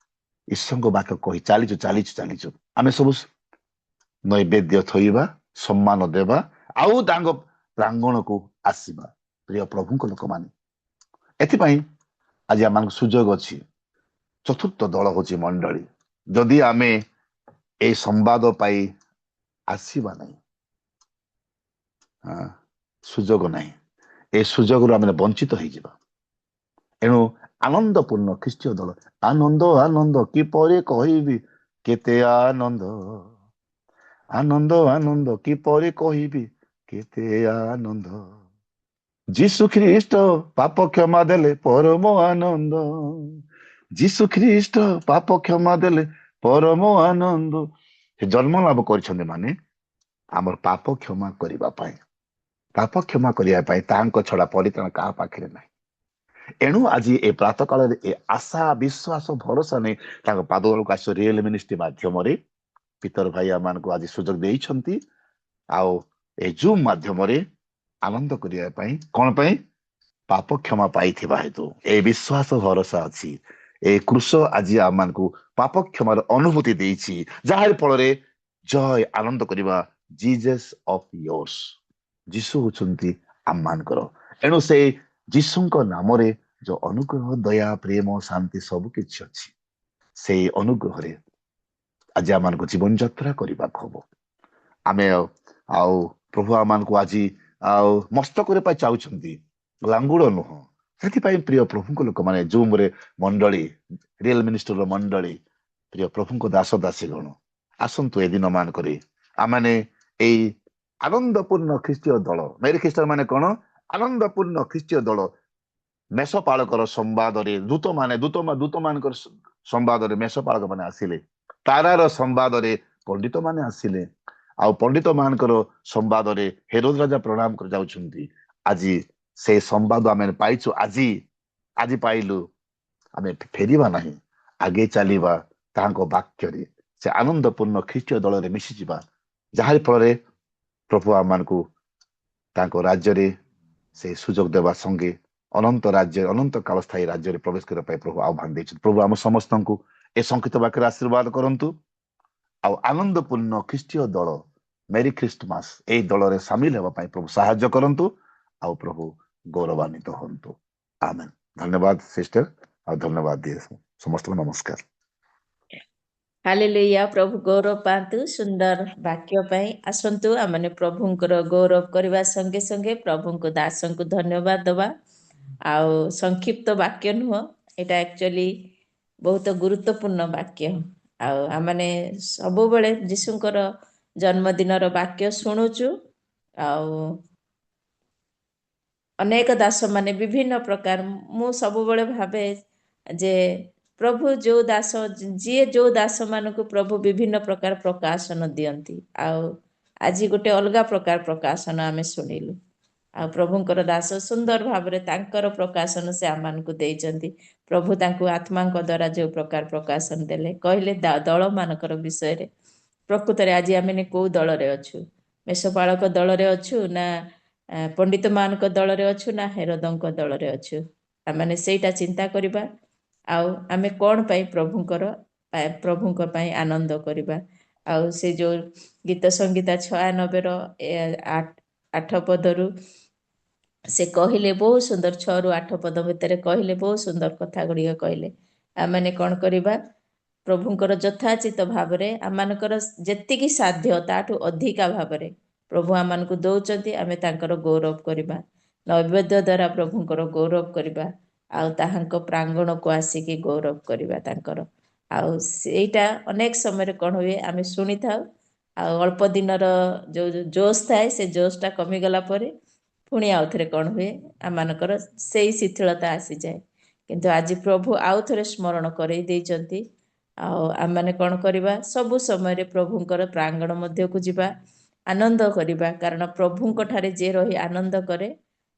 ଈଶ୍ୱରଙ୍କ ବାକ୍ୟ କହି ଚାଲିଛୁ। ଆମେ ସବୁ ନୈବେଦ୍ୟ ଥୋଇବା, ସମ୍ମାନ ଦେବା, ଆଉ ତାଙ୍କ ପ୍ରାଙ୍ଗଣକୁ ଆସିବା। ପ୍ରିୟ ପ୍ରଭୁଙ୍କ ଲୋକମାନେ, ଏଥିପାଇଁ ଆଜି ଆମକୁ ସୁଯୋଗ ଅଛି। ଚତୁର୍ଥ ଦଳ ହଉଛି ମଣ୍ଡଳୀ। ଯଦି ଆମେ ଏଇ ସମ୍ବାଦ ପାଇ ଆସିବା ନାହିଁ, ସୁଯୋଗ ନାହିଁ, ଏ ସୁଯୋଗରୁ ଆମେ ବଞ୍ଚିତ ହେଇଯିବା। ଏଣୁ ଆନନ୍ଦପୂର୍ଣ୍ଣ ଖ୍ରୀଷ୍ଟୀୟ ଦଳ, ଆନନ୍ଦ କିପରି କହିବି, କେତେ ଆନନ୍ଦ କିପରି କହିବି, କେତେ ଆନନ୍ଦ। ଯୀଶୁ ଖ୍ରୀଷ୍ଟ ପାପ କ୍ଷମା ଦେଲେ ପରମ ଆନନ୍ଦ। ଯୀଶୁ ଖ୍ରୀଷ୍ଟ ପାପ କ୍ଷମା ଦେଲେ ପରମ ଆନନ୍ଦ। ସେ ଜନ୍ମ ଲାଭ କରିଛନ୍ତି ମାନେ ଆମର ପାପ କ୍ଷମା କରିବା ପାଇଁ, ତାଙ୍କ ଛଡା ପରିତ୍ରାଣ କାହା ପାଖରେ ନାହିଁ। ଏଣୁ ଆଜି ଏ ପ୍ରାତଃ କାଳରେ ଏ ଆଶା ବିଶ୍ୱାସ ଭରସା ନେଇ ତାଙ୍କ ପାଦ ତଳକୁ ଆସିବ। ରିଏଲ ମିନିଷ୍ଟ୍ରି ମାଧ୍ୟମରେ ପିତର ଭାଇ ଆମମାନଙ୍କୁ ଆଜି ସୁଯୋଗ ଦେଇଛନ୍ତି, ଆଉ ଏ ଜୁମ୍ ମାଧ୍ୟମରେ ଆନନ୍ଦ କରିବା ପାଇଁ। କଣ ପାଇଁ? ପାପ କ୍ଷମା ପାଇଥିବା ହେତୁ ଏ ବିଶ୍ୱାସ ଭରସା ଅଛି। ଏ କୃଷ ଆଜି ଆମମାନଙ୍କୁ ପାପ କ୍ଷମାର ଅନୁଭୂତି ଦେଇଛି, ଯାହାରି ଫଳରେ ଜୟ ଆନନ୍ଦ କରିବା ଜିଜସ୍ ଅଫ୍ ୟୋର୍ସ। ଯୀଶୁ ହଉଛନ୍ତି ଆମମାନଙ୍କର। ଏଣୁ ସେ ଯୀଶୁଙ୍କ ନାମରେ ଯୋଉ ଅନୁଗ୍ରହ, ଦୟା, ପ୍ରେମ, ଶାନ୍ତି ସବୁ କିଛି ଅଛି, ସେଇ ଅନୁଗ୍ରହରେ ଆଜି ଆମମାନଙ୍କୁ ଜୀବନ ଯାତ୍ରା କରିବାକୁ ହବ। ଆମେ ଆଉ ପ୍ରଭୁ ଆମମାନଙ୍କୁ ଆଜି ଆଉ ମସ୍ତକରେ ପାଇଁ ଚାହୁଁଛନ୍ତି, ଲାଙ୍ଗୁଳ ନୁହଁ। ସେଥିପାଇଁ ପ୍ରିୟ ପ୍ରଭୁଙ୍କ ଲୋକମାନେ, ଜୁମ୍ରେ ମଣ୍ଡଳୀ, ରିଏଲ ମିନିଷ୍ଟ୍ରିର ମଣ୍ଡଳୀ, ପ୍ରିୟ ପ୍ରଭୁଙ୍କ ଦାସ ଦାସୀଗଣ, ଆସନ୍ତୁ ଏ ଦିନ ମାନଙ୍କରେ ଆମମାନେ ଏଇ ଆନନ୍ଦପୂର୍ଣ୍ଣ ଖ୍ରୀଷ୍ଟୀୟ ଦଳ, ମେରି ଖ୍ରୀଷ୍ଟୀୟ ମାନେ କଣ? ଆନନ୍ଦପୂର୍ଣ୍ଣ ଖ୍ରୀଷ୍ଟୀୟ ଦଳ ମେଷପାଳକର ସମ୍ବାଦରେ ଦୂତମାନଙ୍କର ସମ୍ବାଦରେ ମେଷପାଳକ ମାନେ ଆସିଲେ, ତାରାର ସମ୍ବାଦରେ ପଣ୍ଡିତ ମାନେ ଆସିଲେ, ଆଉ ପଣ୍ଡିତ ମାନଙ୍କର ସମ୍ବାଦରେ ହେରୋଦ ରାଜା ପ୍ରଣାମ କରି ଯାଉଛନ୍ତି। ଆଜି ସେ ସମ୍ବାଦ ଆମେ ପାଇଛୁ, ଆଜି ପାଇଲୁ। ଆମେ ଫେରିବା ନାହିଁ, ଆଗେଇ ଚାଲିବା ତାଙ୍କ ବାକ୍ୟରେ, ସେ ଆନନ୍ଦପୂର୍ଣ୍ଣ ଖ୍ରୀଷ୍ଟୀୟ ଦଳରେ ମିଶିଯିବା, ଯାହାରି ଫଳରେ ପ୍ରଭୁ ଆମମାନଙ୍କୁ ତାଙ୍କ ରାଜ୍ୟରେ ସେ ସୁଯୋଗ ଦେବା ସଙ୍ଗେ ଅନନ୍ତ ରାଜ୍ୟ, ଅନନ୍ତ କାଳ ସ୍ଥାୟୀ ରାଜ୍ୟରେ ପ୍ରବେଶ କରିବା ପାଇଁ ପ୍ରଭୁ ଆହ୍ୱାନ ଦେଇଛନ୍ତି। ପ୍ରଭୁ ଆମ ସମସ୍ତଙ୍କୁ ଏ ସଂକ୍ଷିପ୍ତ ବାକ୍ୟରେ ଆଶୀର୍ବାଦ କରନ୍ତୁ। ଆଉ ଆନନ୍ଦପୂର୍ଣ୍ଣ ଖ୍ରୀଷ୍ଟୀୟ ଦଳ, ମେରି ଖ୍ରୀଷ୍ଟମାସ, ଏଇ ଦଳରେ ସାମିଲ ହେବା ପାଇଁ ପ୍ରଭୁ ସାହାଯ୍ୟ କରନ୍ତୁ। ଆଉ ପ୍ରଭୁ ଗୌରବାନ୍ୱିତ ହୁଅନ୍ତୁ। ଆମେନ୍। ଧନ୍ୟବାଦ ସିଷ୍ଟର, ଆଉ ଧନ୍ୟବାଦ ଦିଏ ସମସ୍ତଙ୍କୁ। ନମସ୍କାର। ହାଲେଲୁୟା। ପ୍ରଭୁ ଗୌରବ ପାଆନ୍ତୁ ସୁନ୍ଦର ବାକ୍ୟ ପାଇଁ। ଆସନ୍ତୁ ଆମେ ପ୍ରଭୁଙ୍କର ଗୌରବ କରିବା ସଙ୍ଗେ ସଙ୍ଗେ ପ୍ରଭୁଙ୍କୁ ଦାସଙ୍କୁ ଧନ୍ୟବାଦ ଦେବା। ଆଉ ସଂକ୍ଷିପ୍ତ ବାକ୍ୟ ନୁହଁ, ଏଇଟା ଆକ୍ଚୁଆଲି ବହୁତ ଗୁରୁତ୍ୱପୂର୍ଣ୍ଣ ବାକ୍ୟ। ଆଉ ଆମେ ସବୁବେଳେ ଯୀଶୁଙ୍କର ଜନ୍ମଦିନର ବାକ୍ୟ ଶୁଣୁଛୁ। ଆଉ ଅନେକ ଦାସ ମାନେ ବିଭିନ୍ନ ପ୍ରକାର, ମୁଁ ସବୁବେଳେ ଭାବେ ଯେ ପ୍ରଭୁ ଯୋଉ ଦାସ, ଯିଏ ଯୋଉ ଦାସ ମାନଙ୍କୁ ପ୍ରଭୁ ବିଭିନ୍ନ ପ୍ରକାର ପ୍ରକାଶନ ଦିଅନ୍ତି। ଆଉ ଆଜି ଗୋଟେ ଅଲଗା ପ୍ରକାର ପ୍ରକାଶନ ଆମେ ଶୁଣିଲୁ। ଆଉ ପ୍ରଭୁଙ୍କର ଦାସ ସୁନ୍ଦର ଭାବରେ ତାଙ୍କର ପ୍ରକାଶନ ସେ ଆମମାନଙ୍କୁ ଦେଇଛନ୍ତି। ପ୍ରଭୁ ତାଙ୍କୁ ଆତ୍ମାଙ୍କ ଦ୍ୱାରା ଯୋଉ ପ୍ରକାର ପ୍ରକାଶନ ଦେଲେ, କହିଲେ ଦଳ ମାନଙ୍କର ବିଷୟରେ। ପ୍ରକୃତରେ ଆଜି ଆମେ କୋଉ ଦଳରେ ଅଛୁ? ମେଷପାଳକ ଦଳରେ ଅଛୁ, ନା ପଣ୍ଡିତ ମାନଙ୍କ ଦଳରେ ଅଛୁ, ନା ହେରୋଦଙ୍କ ଦଳରେ ଅଛୁ? ଆମେ ସେଇଟା ଚିନ୍ତା କରିବା। ଆଉ ଆମେ କଣ ପାଇଁ ପ୍ରଭୁଙ୍କ ପାଇଁ ଆନନ୍ଦ କରିବା। ଆଉ ସେ ଯୋଉ ଗୀତ ସଂଗୀତା 96ର 8 ପଦରୁ ସେ କହିଲେ ବହୁତ ସୁନ୍ଦର, 6ରୁ 8 ପଦ ଭିତରେ କହିଲେ ବହୁତ ସୁନ୍ଦର କଥା ଗୁଡ଼ିକ କହିଲେ। ଆମେ କଣ କରିବା? ପ୍ରଭୁଙ୍କର ଯଥାଚିତ ଭାବରେ ଆମମାନଙ୍କର ଯେତିକି ସାଧ୍ୟ ତାଠୁ ଅଧିକା ଭାବରେ ପ୍ରଭୁ ଆମମାନଙ୍କୁ ଦଉଛନ୍ତି, ଆମେ ତାଙ୍କର ଗୌରବ କରିବା। ନୈବେଦ୍ୟ ଦ୍ୱାରା ପ୍ରଭୁଙ୍କର ଗୌରବ କରିବା। ଆଉ ତାହାଙ୍କ ପ୍ରାଙ୍ଗଣକୁ ଆସିକି ଗୌରବ କରିବା ତାଙ୍କର। ଆଉ ସେଇଟା ଅନେକ ସମୟରେ କଣ ହୁଏ, ଆମେ ଶୁଣିଥାଉ, ଆଉ ଅଳ୍ପ ଦିନର ଯୋଉ ଜୋଶ ଥାଏ, ସେ ଜୋଶଟା କମିଗଲା ପରେ ପୁଣି ଆଉଥରେ କଣ ହୁଏ, ଆମମାନଙ୍କର ସେଇ ଶିଥିଳତା ଆସିଯାଏ। କିନ୍ତୁ ଆଜି ପ୍ରଭୁ ଆଉ ଥରେ ସ୍ମରଣ କରେଇ ଦେଇଛନ୍ତି। ଆଉ ଆମେ କଣ କରିବା? ସବୁ ସମୟରେ ପ୍ରଭୁଙ୍କର ପ୍ରାଙ୍ଗଣ ମଧ୍ୟକୁ ଯିବା, ଆନନ୍ଦ କରିବା। କାରଣ ପ୍ରଭୁଙ୍କ ଠାରେ ଯିଏ ରହି ଆନନ୍ଦ କରେ,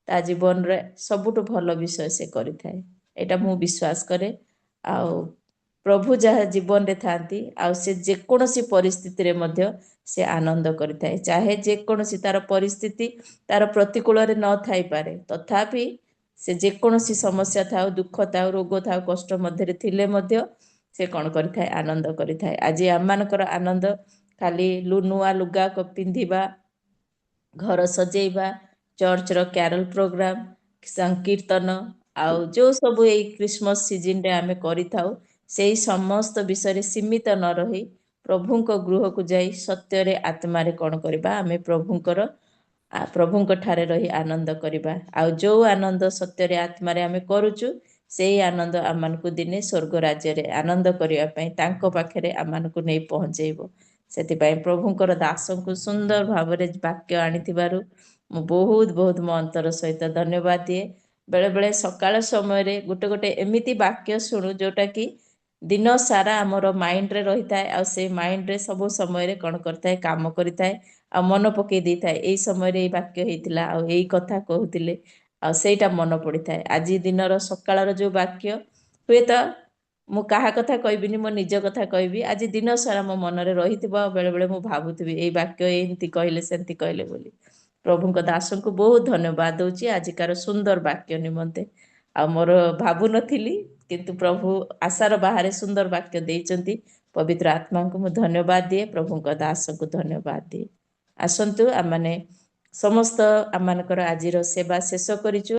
ତା ଜୀବନରେ ସବୁଠୁ ଭଲ ବିଷୟ ସେ କରିଥାଏ। ଏଇଟା ମୁଁ ବିଶ୍ୱାସ କରେ। ଆଉ ପ୍ରଭୁ ଯାହା ଜୀବନରେ ଥାନ୍ତି, ଆଉ ସେ ଯେକୌଣସି ପରିସ୍ଥିତିରେ ମଧ୍ୟ ସେ ଆନନ୍ଦ କରିଥାଏ। ଚାହେ ଯେକୌଣସି ତାର ପରିସ୍ଥିତି ତାର ପ୍ରତିକୂଳରେ ନ ଥାଇପାରେ, ତଥାପି ସେ ଯେକୌଣସି ସମସ୍ୟା ଥାଉ, ଦୁଃଖ ଥାଉ, ରୋଗ ଥାଉ, କଷ୍ଟ ମଧ୍ୟରେ ଥିଲେ ମଧ୍ୟ ସେ କଣ କରିଥାଏ? ଆନନ୍ଦ କରିଥାଏ। ଆଜି ଆମମାନଙ୍କର ଆନନ୍ଦ ଖାଲି ନୂଆ ଲୁଗା ପିନ୍ଧିବା, ଘର ସଜେଇବା, ଚର୍ଚ୍ଚର କ୍ୟାରଲ ପ୍ରୋଗ୍ରାମ, ସଂକୀର୍ତ୍ତନ, ଆଉ ଯୋଉ ସବୁ ଏଇ କ୍ରିସମସ ସିଜନରେ ଆମେ କରିଥାଉ, ସେଇ ସମସ୍ତ ବିଷୟରେ ସୀମିତ ନ ରହି ପ୍ରଭୁଙ୍କ ଗୃହକୁ ଯାଇ ସତ୍ୟରେ ଆତ୍ମାରେ କଣ କରିବା? ଆମେ ପ୍ରଭୁଙ୍କ ଠାରେ ରହି ଆନନ୍ଦ କରିବା। ଆଉ ଯୋଉ ଆନନ୍ଦ ସତ୍ୟରେ ଆତ୍ମାରେ ଆମେ କରୁଛୁ, ସେଇ ଆନନ୍ଦ ଆମମାନଙ୍କୁ ଦିନେ ସ୍ୱର୍ଗ ରାଜ୍ୟରେ ଆନନ୍ଦ କରିବା ପାଇଁ ତାଙ୍କ ପାଖରେ ଆମମାନଙ୍କୁ ନେଇ ପହଞ୍ଚେଇବ। ସେଥିପାଇଁ ପ୍ରଭୁଙ୍କର ଦାସଙ୍କୁ ସୁନ୍ଦର ଭାବରେ ବାକ୍ୟ ଆଣିଥିବାରୁ ମୁଁ ବହୁତ ବହୁତ ମୋ ଅନ୍ତର ସହିତ ଧନ୍ୟବାଦ ଦିଏ। ବେଳେ ବେଳେ ସକାଳ ସମୟରେ ଗୋଟେ ଏମିତି ବାକ୍ୟ ଶୁଣୁ, ଯୋଉଟା କି ଦିନ ସାରା ଆମର ମାଇଣ୍ଡରେ ରହିଥାଏ। ଆଉ ସେଇ ମାଇଣ୍ଡରେ ସବୁ ସମୟରେ କଣ କରିଥାଏ? କାମ କରିଥାଏ, ଆଉ ମନ ପକେଇ ଦେଇଥାଏ। ଏଇ ସମୟରେ ଏଇ ବାକ୍ୟ ହେଇଥିଲା, ଆଉ ଏଇ କଥା କହୁଥିଲେ, ଆଉ ସେଇଟା ମନେ ପଡ଼ିଥାଏ। ଆଜି ଦିନର ସକାଳର ଯୋଉ ବାକ୍ୟ, ହୁଏତ ମୁଁ କାହା କଥା କହିବିନି, ମୋ ନିଜ କଥା କହିବି। ଆଜି ଦିନ ସାରା ମୋ ମନରେ ରହିଥିବ, ଆଉ ବେଳେ ବେଳେ ମୁଁ ଭାବୁଥିବି ଏଇ ବାକ୍ୟ ଏମିତି କହିଲେ, ସେମିତି କହିଲେ ବୋଲି। ପ୍ରଭୁଙ୍କ ଦାସଙ୍କୁ ବହୁତ ଧନ୍ୟବାଦ ଦଉଛି ଆଜିକାର ସୁନ୍ଦର ବାକ୍ୟ ନିମନ୍ତେ। ଆଉ ମୋର ଭାବୁନଥିଲି, କିନ୍ତୁ ପ୍ରଭୁ ଆଶାର ବାହାରେ ସୁନ୍ଦର ବାକ୍ୟ ଦେଇଛନ୍ତି। ପବିତ୍ର ଆତ୍ମାଙ୍କୁ ମୁଁ ଧନ୍ୟବାଦ ଦିଏ, ପ୍ରଭୁଙ୍କ ଦାସଙ୍କୁ ଧନ୍ୟବାଦ ଦିଏ। ଆସନ୍ତୁ ଆମମାନେ ସମସ୍ତ ଆମମାନଙ୍କର ଆଜିର ସେବା ଶେଷ କରିଛୁ।